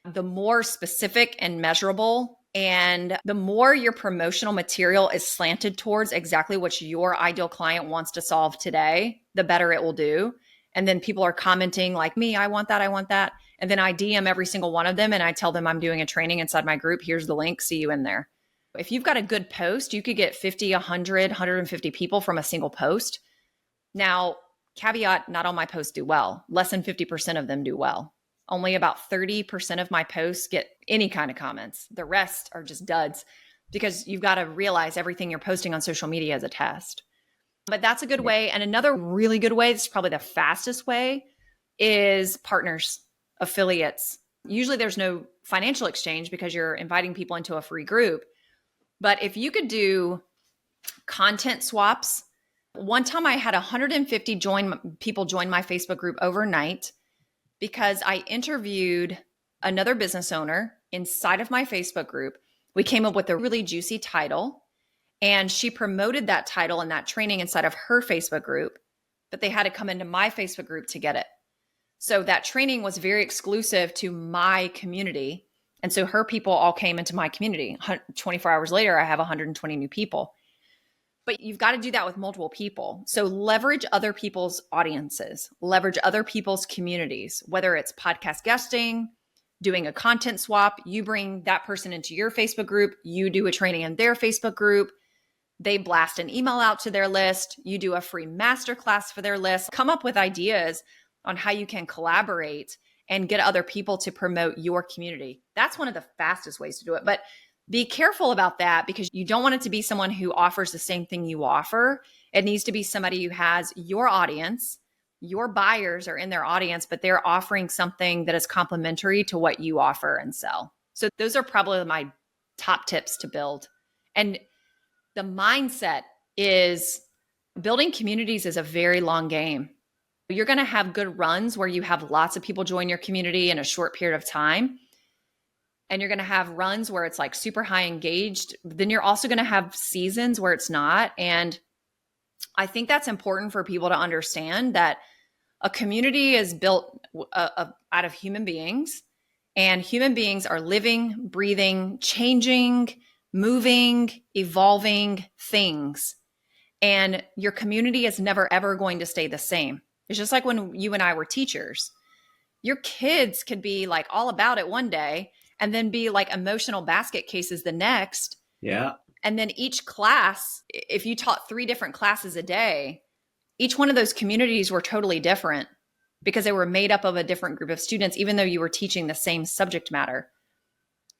The more specific and measurable, and the more your promotional material is slanted towards exactly what your ideal client wants to solve today, the better it will do. And then people are commenting like me, I want that, I want that. And then I DM every single one of them and I tell them I'm doing a training inside my group. Here's the link. See you in there. If you've got a good post, you could get 50, 100, 150 people from a single post. Now, caveat, not all my posts do well. Less than 50% of them do well. Only about 30% of my posts get any kind of comments. The rest are just duds because you've got to realize everything you're posting on social media is a test. But that's a good way. And another really good way, this is probably the fastest way, is partners, affiliates. Usually there's no financial exchange because you're inviting people into a free group. But if you could do content swaps, one time I had 150 people join my Facebook group overnight because I interviewed another business owner inside of my Facebook group. We came up with a really juicy title, and she promoted that title and that training inside of her Facebook group, but they had to come into my Facebook group to get it. So that training was very exclusive to my community. And so her people all came into my community. 24 hours later, I have 120 new people. But you've got to do that with multiple people. So leverage other people's audiences, leverage other people's communities, whether it's podcast guesting, doing a content swap. You bring that person into your Facebook group, you do a training in their Facebook group, they blast an email out to their list, you do a free masterclass for their list. Come up with ideas on how you can collaborate and get other people to promote your community. That's one of the fastest ways to do it. But be careful about that, because you don't want it to be someone who offers the same thing you offer. It needs to be somebody who has your audience, your buyers are in their audience, but they're offering something that is complementary to what you offer and sell. So those are probably my top tips to build. And the mindset is building communities is a very long game. You're going to have good runs where you have lots of people join your community in a short period of time. And you're going to have runs where it's like super high engaged. Then you're also going to have seasons where it's not. And I think that's important for people to understand that a community is built out of human beings, and human beings are living, breathing, changing, moving, evolving things. And your community is never, ever going to stay the same. It's just like when you and I were teachers. Your kids could be like all about it one day and then be like emotional basket cases the next. Yeah. And then each class, if you taught 3 different classes a day, each one of those communities were totally different because they were made up of a different group of students, even though you were teaching the same subject matter.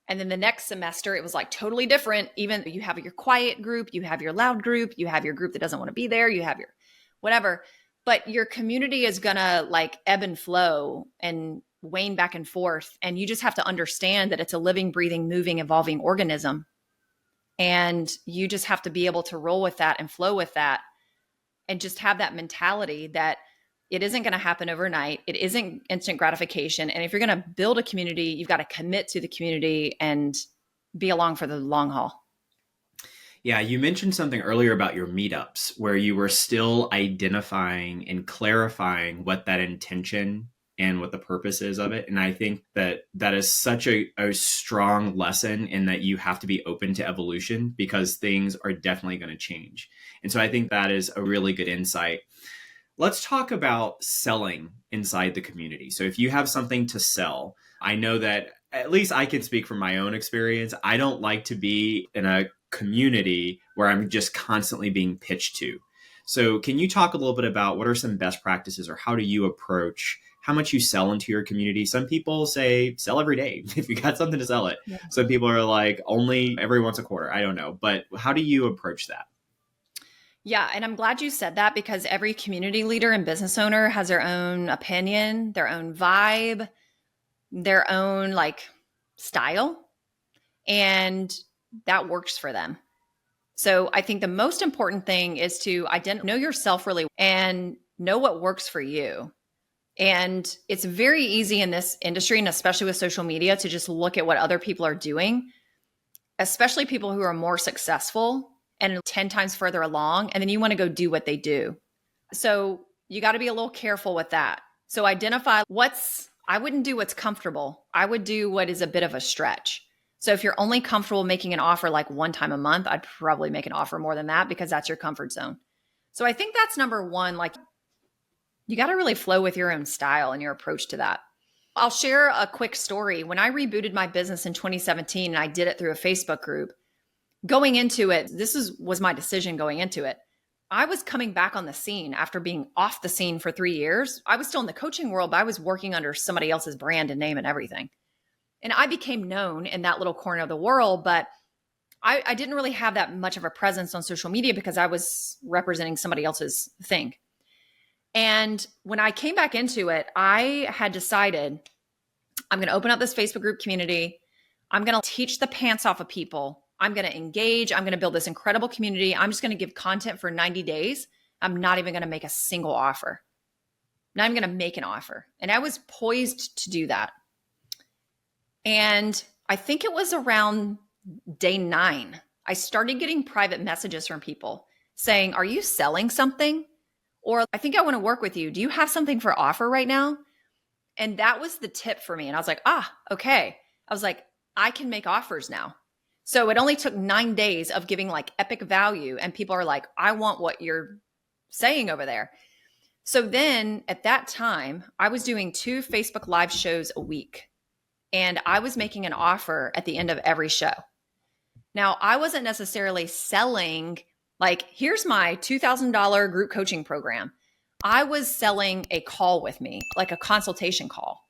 And then the next semester, it was like totally different. Even you have your quiet group, you have your loud group, you have your group that doesn't want to be there, you have your whatever. But your community is going to like ebb and flow and wane back and forth. And you just have to understand that it's a living, breathing, moving, evolving organism. And you just have to be able to roll with that and flow with that and just have that mentality that it isn't going to happen overnight. It isn't instant gratification. And if you're going to build a community, you've got to commit to the community and be along for the long haul. Yeah, you mentioned something earlier about your meetups where you were still identifying and clarifying what that intention and what the purpose is of it. And I think that that is such a strong lesson in that you have to be open to evolution because things are definitely going to change. And so I think that is a really good insight. Let's talk about selling inside the community. So if you have something to sell, I know that at least I can speak from my own experience. I don't like to be in a community where I'm just constantly being pitched to. So can you talk a little bit about what are some best practices or how do you approach how much you sell into your community? Some people say sell every day if you got something to sell it. Yeah. Some people are like only every once a quarter. I don't know. But how do you approach that? Yeah. And I'm glad you said that because every community leader and business owner has their own opinion, their own vibe, their own like style. And that works for them. So I think the most important thing is to know yourself really and know what works for you. And it's very easy in this industry, and especially with social media, to just look at what other people are doing, especially people who are more successful and 10 times further along. And then you want to go do what they do. So you got to be a little careful with that. So identify I wouldn't do what's comfortable. I would do what is a bit of a stretch. So if you're only comfortable making an offer like one time a month, I'd probably make an offer more than that because that's your comfort zone. So I think that's number one. Like you got to really flow with your own style and your approach to that. I'll share a quick story. When I rebooted my business in 2017 and I did it through a Facebook group, going into it, was my decision going into it. I was coming back on the scene after being off the scene for 3 years. I was still in the coaching world, but I was working under somebody else's brand and name and everything. And I became known in that little corner of the world, but I didn't really have that much of a presence on social media because I was representing somebody else's thing. And when I came back into it, I had decided I'm going to open up this Facebook group community. I'm going to teach the pants off of people. I'm going to engage. I'm going to build this incredible community. I'm just going to give content for 90 days. I'm not even going to make a single offer. Not even going to make an offer. And I was poised to do that. And I think it was around day 9, I started getting private messages from people saying, are you selling something? Or I think I want to work with you. Do you have something for offer right now? And that was the tip for me. And I was like, okay. I was like, I can make offers now. So it only took 9 days of giving like epic value. And people are like, I want what you're saying over there. So then at that time, I was doing 2 Facebook Live shows a week. And I was making an offer at the end of every show. Now, I wasn't necessarily selling, like, here's my $2,000 group coaching program. I was selling a call with me, like a consultation call.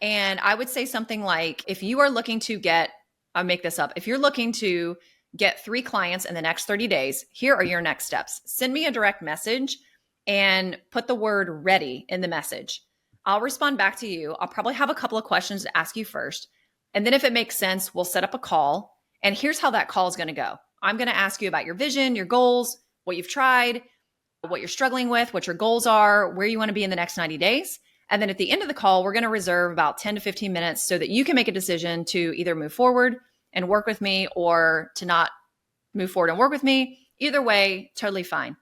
And I would say something like, if you are looking to get, I'll make this up. If you're looking to get 3 clients in the next 30 days, here are your next steps. Send me a direct message and put the word ready in the message. I'll respond back to you. I'll probably have a couple of questions to ask you first. And then if it makes sense, we'll set up a call. And here's how that call is going to go. I'm going to ask you about your vision, your goals, what you've tried, what you're struggling with, what your goals are, where you want to be in the next 90 days. And then at the end of the call, we're going to reserve about 10 to 15 minutes so that you can make a decision to either move forward and work with me or to not move forward and work with me. Either way, totally fine.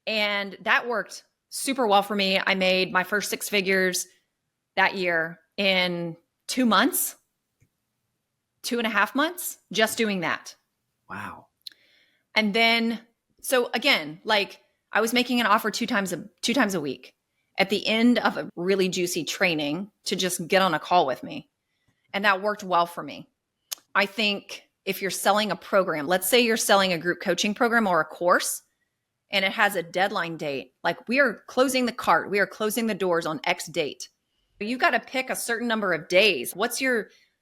And that worked super well for me. I made my first 6 figures that year in 2 months, 2.5 months, just doing that. Wow. And then, so again, like I was making an offer two times a week at the end of a really juicy training to just get on a call with me. And that worked well for me. I think if you're selling a program, let's say you're selling a group coaching program or a course, and it has a deadline date, like we are closing the cart, we are closing the doors on X date. You got to pick a certain number of days.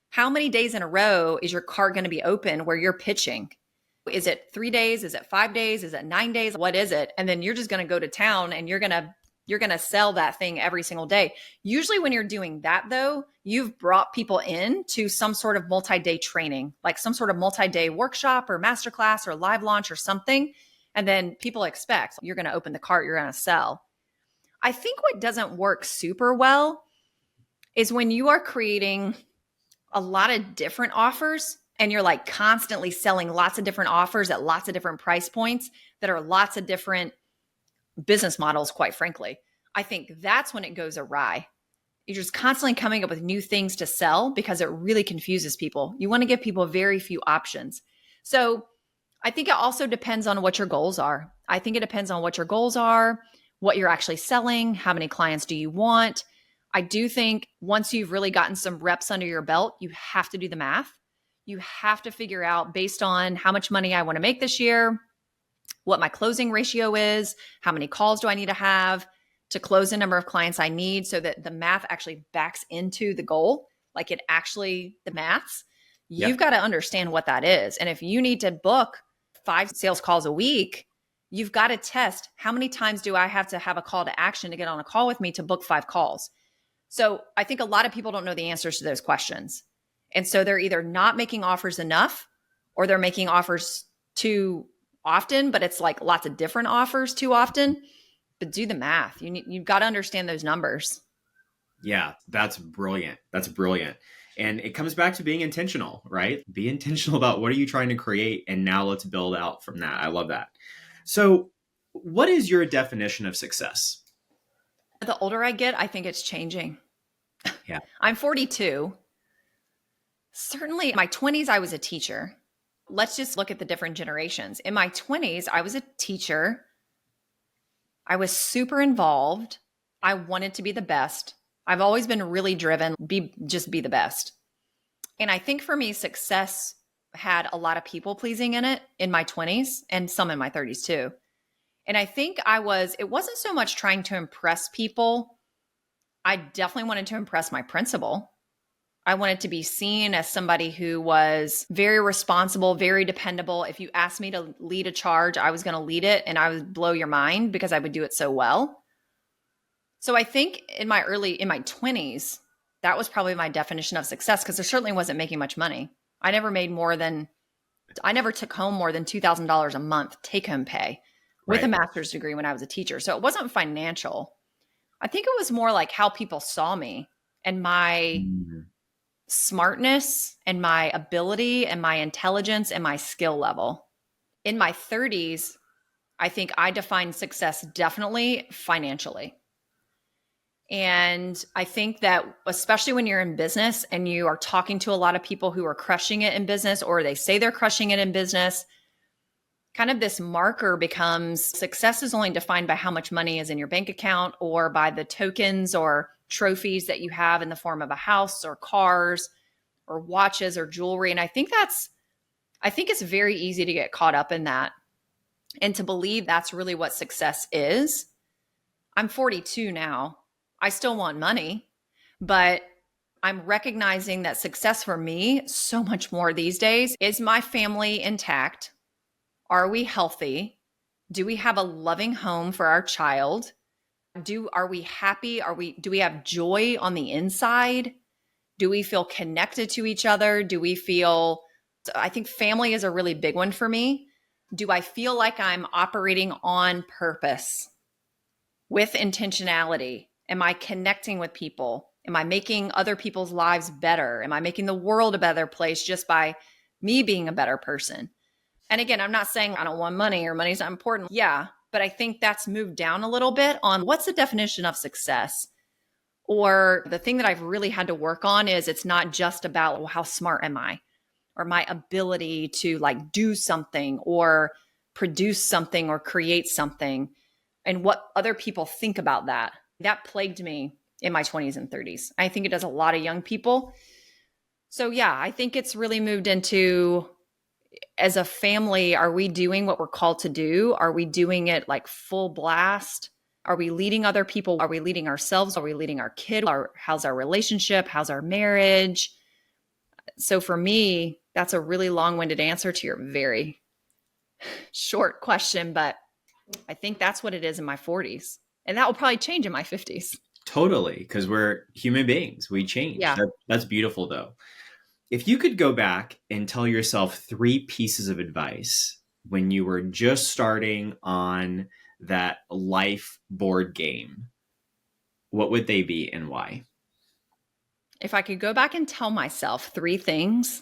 How many days in a row is your cart going to be open where you're pitching? Is it 3 days? Is it 5 days? Is it 9 days? What is it? And then you're just going to go to town and you're going to sell that thing every single day. Usually when you're doing that though, you've brought people in to some sort of multi-day training, like some sort of multi-day workshop or masterclass or live launch or something. And then people expect you're going to open the cart, you're going to sell. I think what doesn't work super well is when you are creating a lot of different offers and you're like constantly selling lots of different offers at lots of different price points that are lots of different business models, quite frankly. I think that's when it goes awry. You're just constantly coming up with new things to sell because it really confuses people. You want to give people very few options. So I think it also depends on what your goals are. I think it depends on what your goals are, what you're actually selling, how many clients do you want. I do think once you've really gotten some reps under your belt, you have to do the math. You have to figure out based on how much money I want to make this year, what my closing ratio is, how many calls do I need to have to close the number of clients I need so that the math actually backs into the goal, like it actually, the maths. Yep. You've got to understand what that is. And if you need to book 5 sales calls a week, you've got to test how many times do I have to have a call to action to get on a call with me to book 5 calls. So I think a lot of people don't know the answers to those questions. And so they're either not making offers enough or they're making offers too often, but it's like lots of different offers too often. But do the math. You've got to understand those numbers. Yeah, that's brilliant. That's brilliant. And it comes back to being intentional, right? Be intentional about what are you trying to create, and now let's build out from that. I love that. So what is your definition of success? The older I get, I think it's changing. Yeah. I'm 42. Certainly in my 20s, I was a teacher. Let's just look at the different generations. In my 20s, I was a teacher. I was super involved. I wanted to be the best. I've always been really driven, just be the best. And I think for me, success had a lot of people pleasing in it in my 20s and some in my 30s too. And I think it wasn't so much trying to impress people. I definitely wanted to impress my principal. I wanted to be seen as somebody who was very responsible, very dependable. If you asked me to lead a charge, I was going to lead it and I would blow your mind because I would do it so well. So I think in my 20s, that was probably my definition of success because I certainly wasn't making much money. I never took home more than $2,000 a month take home pay with a master's degree when I was a teacher. So it wasn't financial. I think it was more like how people saw me and my smartness and my ability and my intelligence and my skill level. In my 30s, I think I defined success definitely financially. And I think that especially when you're in business and you are talking to a lot of people who are crushing it in business, or they say they're crushing it in business, kind of this marker becomes success is only defined by how much money is in your bank account or by the tokens or trophies that you have in the form of a house or cars or watches or jewelry. And I think it's very easy to get caught up in that and to believe that's really what success is. I'm 42 now. I still want money, but I'm recognizing that success for me, so much more these days, is my family intact? Are we healthy? Do we have a loving home for our child? Are we happy? Do we have joy on the inside? Do we feel connected to each other? I think family is a really big one for me. Do I feel like I'm operating on purpose with intentionality? Am I connecting with people? Am I making other people's lives better? Am I making the world a better place just by me being a better person? And again, I'm not saying I don't want money or money's not important. Yeah, but I think that's moved down a little bit on what's the definition of success. Or the thing that I've really had to work on is it's not just about, well, how smart am I, or my ability to like do something or produce something or create something, and what other people think about that. That plagued me in my 20s and 30s. I think it does a lot of young people. So yeah, I think it's really moved into, as a family, are we doing what we're called to do? Are we doing it like full blast? Are we leading other people? Are we leading ourselves? Are we leading our kid? How's our relationship? How's our marriage? So for me, that's a really long-winded answer to your very short question, but I think that's what it is in my 40s. And that will probably change in my 50s. Totally, because we're human beings. We change. Yeah. That's beautiful, though. If you could go back and tell yourself 3 pieces of advice when you were just starting on that life board game, what would they be and why? If I could go back and tell myself 3 things,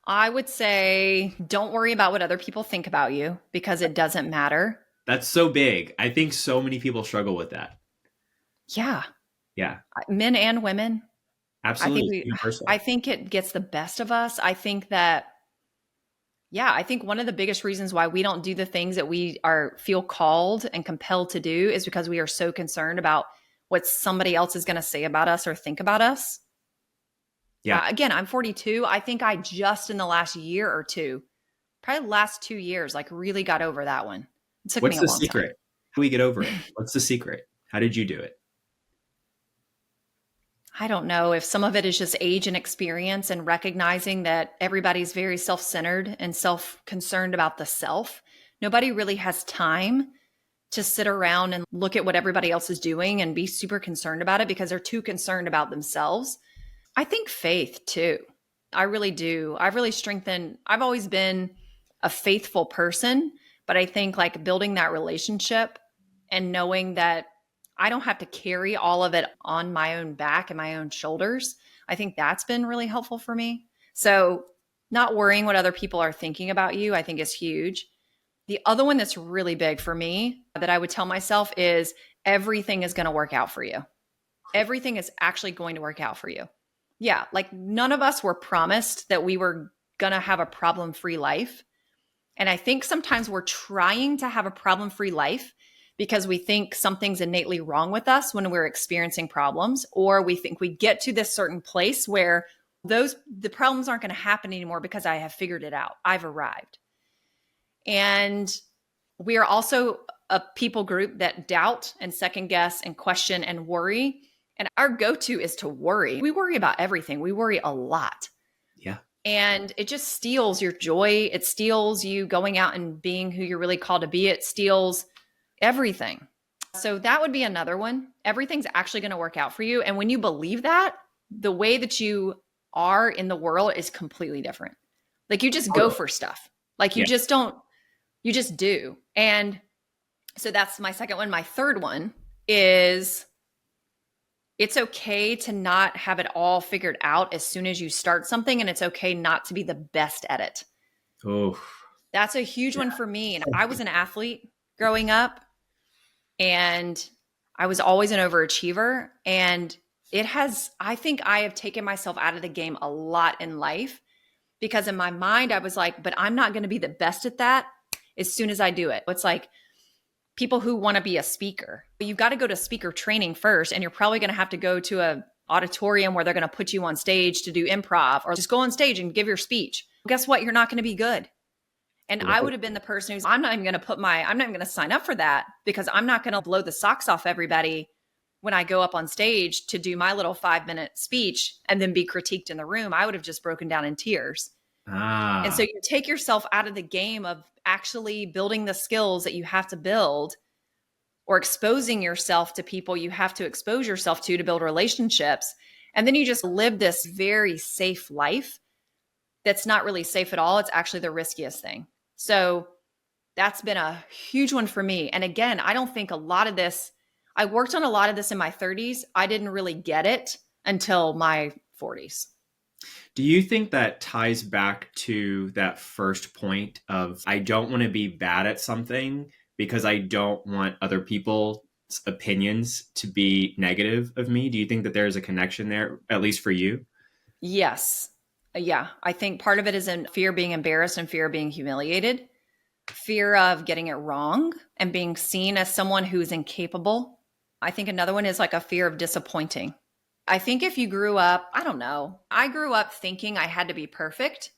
I would say don't worry about what other people think about you because it doesn't matter. That's so big. I think so many people struggle with that. Yeah. Yeah, Men and women. absolutely. Universal. I think it gets the best of us. I think that, yeah, I think one of the biggest reasons why we don't do the things that feel called and compelled to do is because we are so concerned about what somebody else is going to say about us or think about us. Yeah. Again, I'm 42. I think I just in the last year or two, probably the last 2 years, like really got over that one. It took me What's a the long secret? time. How do we get over it? What's the secret? How did you do it? I don't know if some of it is just age and experience and recognizing that everybody's very self-centered and self-concerned about the self. Nobody really has time to sit around and look at what everybody else is doing and be super concerned about it because they're too concerned about themselves. I think faith too. I really do. I've always been a faithful person, but I think like building that relationship and knowing that I don't have to carry all of it on my own back and my own shoulders. I think that's been really helpful for me. So, not worrying what other people are thinking about you, I think is huge. The other one that's really big for me that I would tell myself is everything is going to work out for you. Everything is actually going to work out for you. Yeah, like none of us were promised that we were going to have a problem-free life. And I think sometimes we're trying to have a problem-free life because we think something's innately wrong with us when we're experiencing problems, or we think we get to this certain place where the problems aren't going to happen anymore because I have figured it out. I've arrived. And we are also a people group that doubt and second guess and question and worry. And our go-to is to worry. We worry about everything. We worry a lot. Yeah. And it just steals your joy. It steals you going out and being who you're really called to be. It steals everything. So that would be another one. Everything's actually going to work out for you. And when you believe that, the way that you are in the world is completely different. Like you just go for stuff. Like you just don't, you just do. And so that's my second one. My third one is it's okay to not have it all figured out as soon as you start something. And it's okay not to be the best at it. Oh, that's a huge one for me. And I was an athlete growing up. And I was always an overachiever, and I think I have taken myself out of the game a lot in life because in my mind, I was like, but I'm not going to be the best at that as soon as I do it. It's like people who want to be a speaker. You've got to go to speaker training first, and you're probably going to have to go to a auditorium where they're going to put you on stage to do improv or just go on stage and give your speech. Guess what? You're not going to be good. And I would have been the person who's, I'm not even going to sign up for that because I'm not going to blow the socks off everybody when I go up on stage to do my little 5-minute speech and then be critiqued in the room. I would have just broken down in tears. And so you take yourself out of the game of actually building the skills that you have to build or exposing yourself to people you have to expose yourself to build relationships. And then you just live this very safe life that's not really safe at all. It's actually the riskiest thing. So that's been a huge one for me. And again, I don't think I worked on a lot of this in my 30s. I didn't really get it until my 40s. Do you think that ties back to that first point of I don't want to be bad at something because I don't want other people's opinions to be negative of me? Do you think that there's a connection there, at least for you? Yes. Yeah. I think part of it is in fear of being embarrassed and fear of being humiliated, fear of getting it wrong and being seen as someone who's incapable. I think another one is like a fear of disappointing. I think if you grew up, I don't know, I grew up thinking I had to be perfect.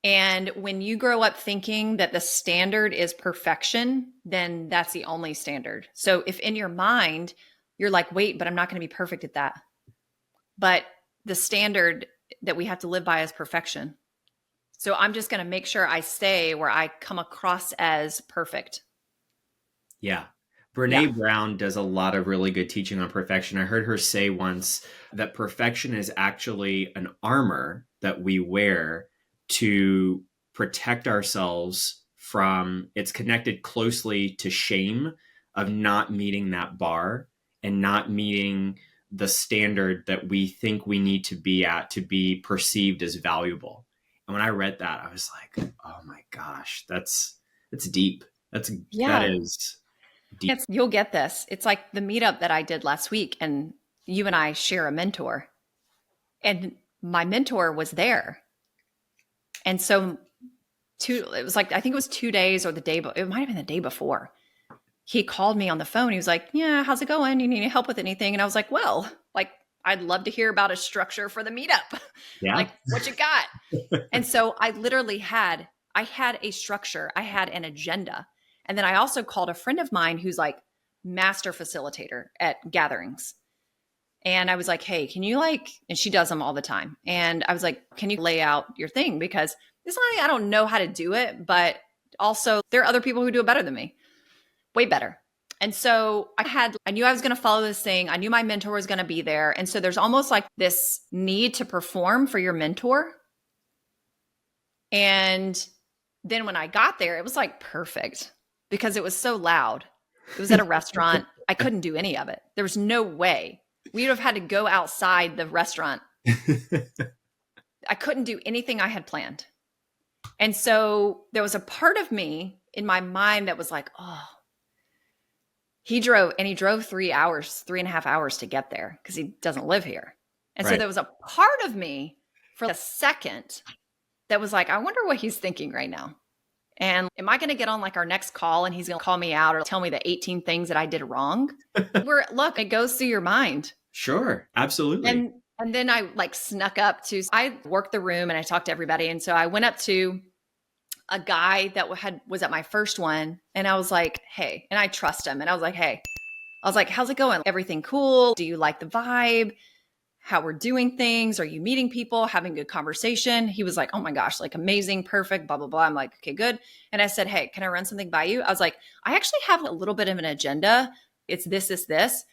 And when you grow up thinking that the standard is perfection, then that's the only standard. So if in your mind, you're like, wait, but I'm not going to be perfect at that. But the standard that we have to live by is perfection. So I'm just going to make sure I stay where I come across as perfect. Yeah. Brene Brown does a lot of really good teaching on perfection. I heard her say once that perfection is actually an armor that we wear to protect ourselves from, it's connected closely to shame of not meeting that bar and not meeting the standard that we think we need to be at to be perceived as valuable. And when I read that, I was like, oh my gosh, that's deep. That is deep. You'll get this. It's like the meetup that I did last week, and you and I share a mentor, and my mentor was there. And so it was like, I think it was 2 days or it might've been the day before. He called me on the phone. He was like, yeah, how's it going? You need any help with anything? And I was like, well, like, I'd love to hear about a structure for the meetup. Yeah. Like, what you got? And so I literally had a structure. I had an agenda. And then I also called a friend of mine who's like master facilitator at gatherings. And I was like, hey, can you and she does them all the time. And I was like, can you lay out your thing? Because it's not like I don't know how to do it, but also there are other people who do it better than me, way better. And so I knew I was going to follow this thing. I knew my mentor was going to be there. And so there's almost like this need to perform for your mentor. And then when I got there, it was like perfect because it was so loud. It was at a restaurant. I couldn't do any of it. There was no way. We would have had to go outside the restaurant. I couldn't do anything I had planned. And so there was a part of me in my mind that was like, oh, he drove 3.5 hours to get there because he doesn't live here. And so there was a part of me for a second that was like, I wonder what he's thinking right now. And am I going to get on like our next call and he's going to call me out or tell me the 18 things that I did wrong? Look, it goes through your mind. Sure. Absolutely. And then I snuck up I worked the room and I talked to everybody. And so I went up to a guy that was at my first one. And I was like, hey, and I trust him. And I was like, hey, how's it going? Everything cool? Do you like the vibe? How we're doing things? Are you meeting people, having good conversation? He was like, oh my gosh, amazing, perfect, blah, blah, blah. I'm like, okay, good. And I said, hey, can I run something by you? I was like, I actually have a little bit of an agenda. It's this.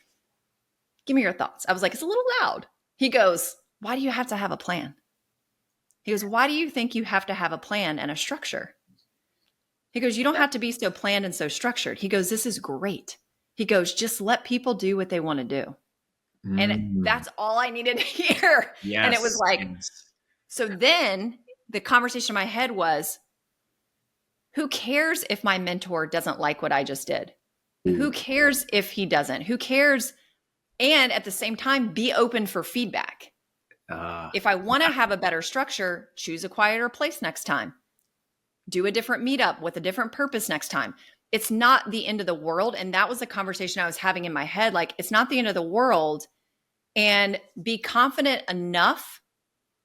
Give me your thoughts. I was like, it's a little loud. He goes, why do you have to have a plan? He goes, why do you think you have to have a plan and a structure? He goes, you don't have to be so planned and so structured. He goes, this is great. He goes, just let people do what they want to do. And that's all I needed to hear. Yes. And it was like, so then the conversation in my head was, who cares if my mentor doesn't like what I just did? Who cares if he doesn't? Who cares? And at the same time, be open for feedback. If I want to have a better structure, choose a quieter place next time. Do a different meetup with a different purpose next time. It's not the end of the world. And that was the conversation I was having in my head. Like, it's not the end of the world. And be confident enough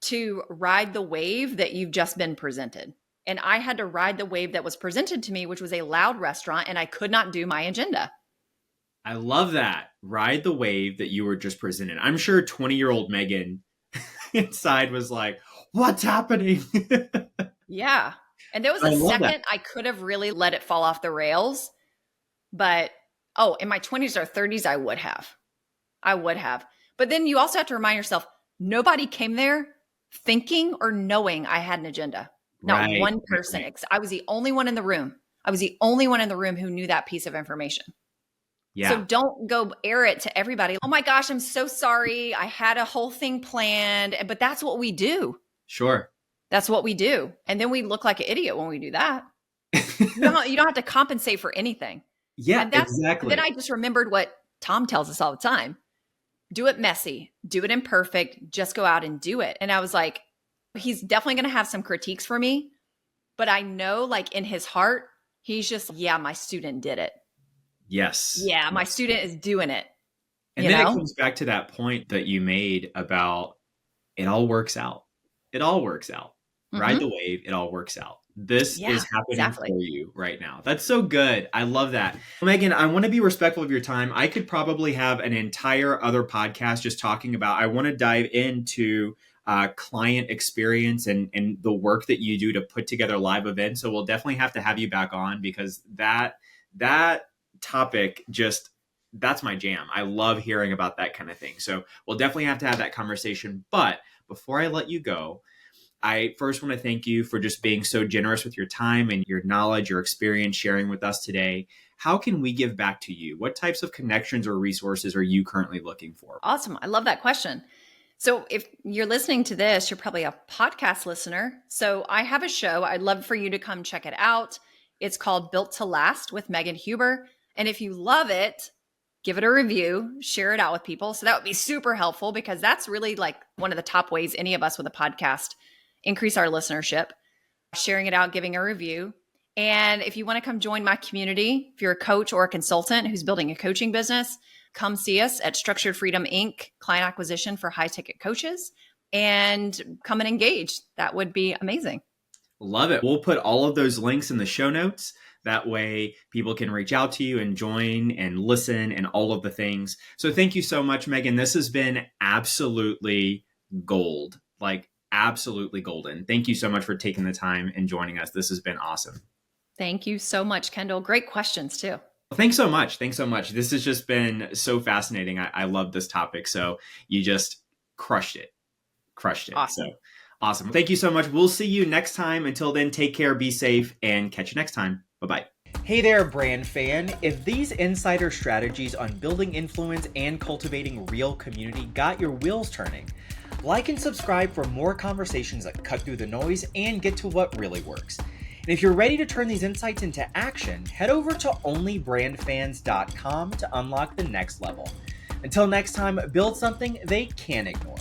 to ride the wave that you've just been presented. And I had to ride the wave that was presented to me, which was a loud restaurant, and I could not do my agenda. I love that. Ride the wave that you were just presented. I'm sure 20-year-old Megan inside was like, what's happening? Yeah. And there was a second I could have really let it fall off the rails. But, in my 20s or 30s, I would have. But then you also have to remind yourself, nobody came there thinking or knowing I had an agenda. Not one person. I was the only one in the room. I was the only one in the room who knew that piece of information. Yeah. So don't go air it to everybody. Oh my gosh, I'm so sorry. I had a whole thing planned. But that's what we do. Sure. That's what we do. And then we look like an idiot when we do that. You don't have to compensate for anything. Yeah, exactly. Then I just remembered what Tom tells us all the time. Do it messy. Do it imperfect. Just go out and do it. And I was like, he's definitely going to have some critiques for me. But I know, like, in his heart, he's just, my student did it. Yes. Yeah, my student is doing it. And then it comes back to that point that you made about it all works out. It all works out. Mm-hmm. Ride the wave. It all works out. This is happening for you right now. That's so good. I love that. Megan, I want to be respectful of your time. I could probably have an entire other podcast just talking about, I want to dive into client experience and the work that you do to put together live events. So we'll definitely have to have you back on, because that topic that's my jam. I love hearing about that kind of thing. So we'll definitely have to have that conversation. But before I let you go, I first want to thank you for just being so generous with your time and your knowledge, your experience sharing with us today. How can we give back to you? What types of connections or resources are you currently looking for? Awesome. I love that question. So if you're listening to this, you're probably a podcast listener. So I have a show. I'd love for you to come check it out. It's called Built to Last with Megan Huber. And if you love it, give it a review, share it out with people. So that would be super helpful, because that's really like one of the top ways any of us with a podcast increase our listenership, sharing it out, giving a review. And if you want to come join my community, if you're a coach or a consultant who's building a coaching business, come see us at Structured Freedom Inc., client acquisition for high ticket coaches, and come and engage. That would be amazing. Love it. We'll put all of those links in the show notes. That way people can reach out to you and join and listen and all of the things. So thank you so much, Megan. This has been absolutely gold, like absolutely golden. Thank you so much for taking the time and joining us. This has been awesome. Thank you so much, Kendall. Great questions too. Thanks so much. This has just been so fascinating. I love this topic. So you just crushed it. Awesome. So, awesome. Thank you so much. We'll see you next time. Until then, take care, be safe, and catch you next time. Bye-bye. Hey there, brand fan. If these insider strategies on building influence and cultivating real community got your wheels turning, like and subscribe for more conversations that cut through the noise and get to what really works. And if you're ready to turn these insights into action, head over to onlybrandfans.com to unlock the next level. Until next time, build something they can't ignore.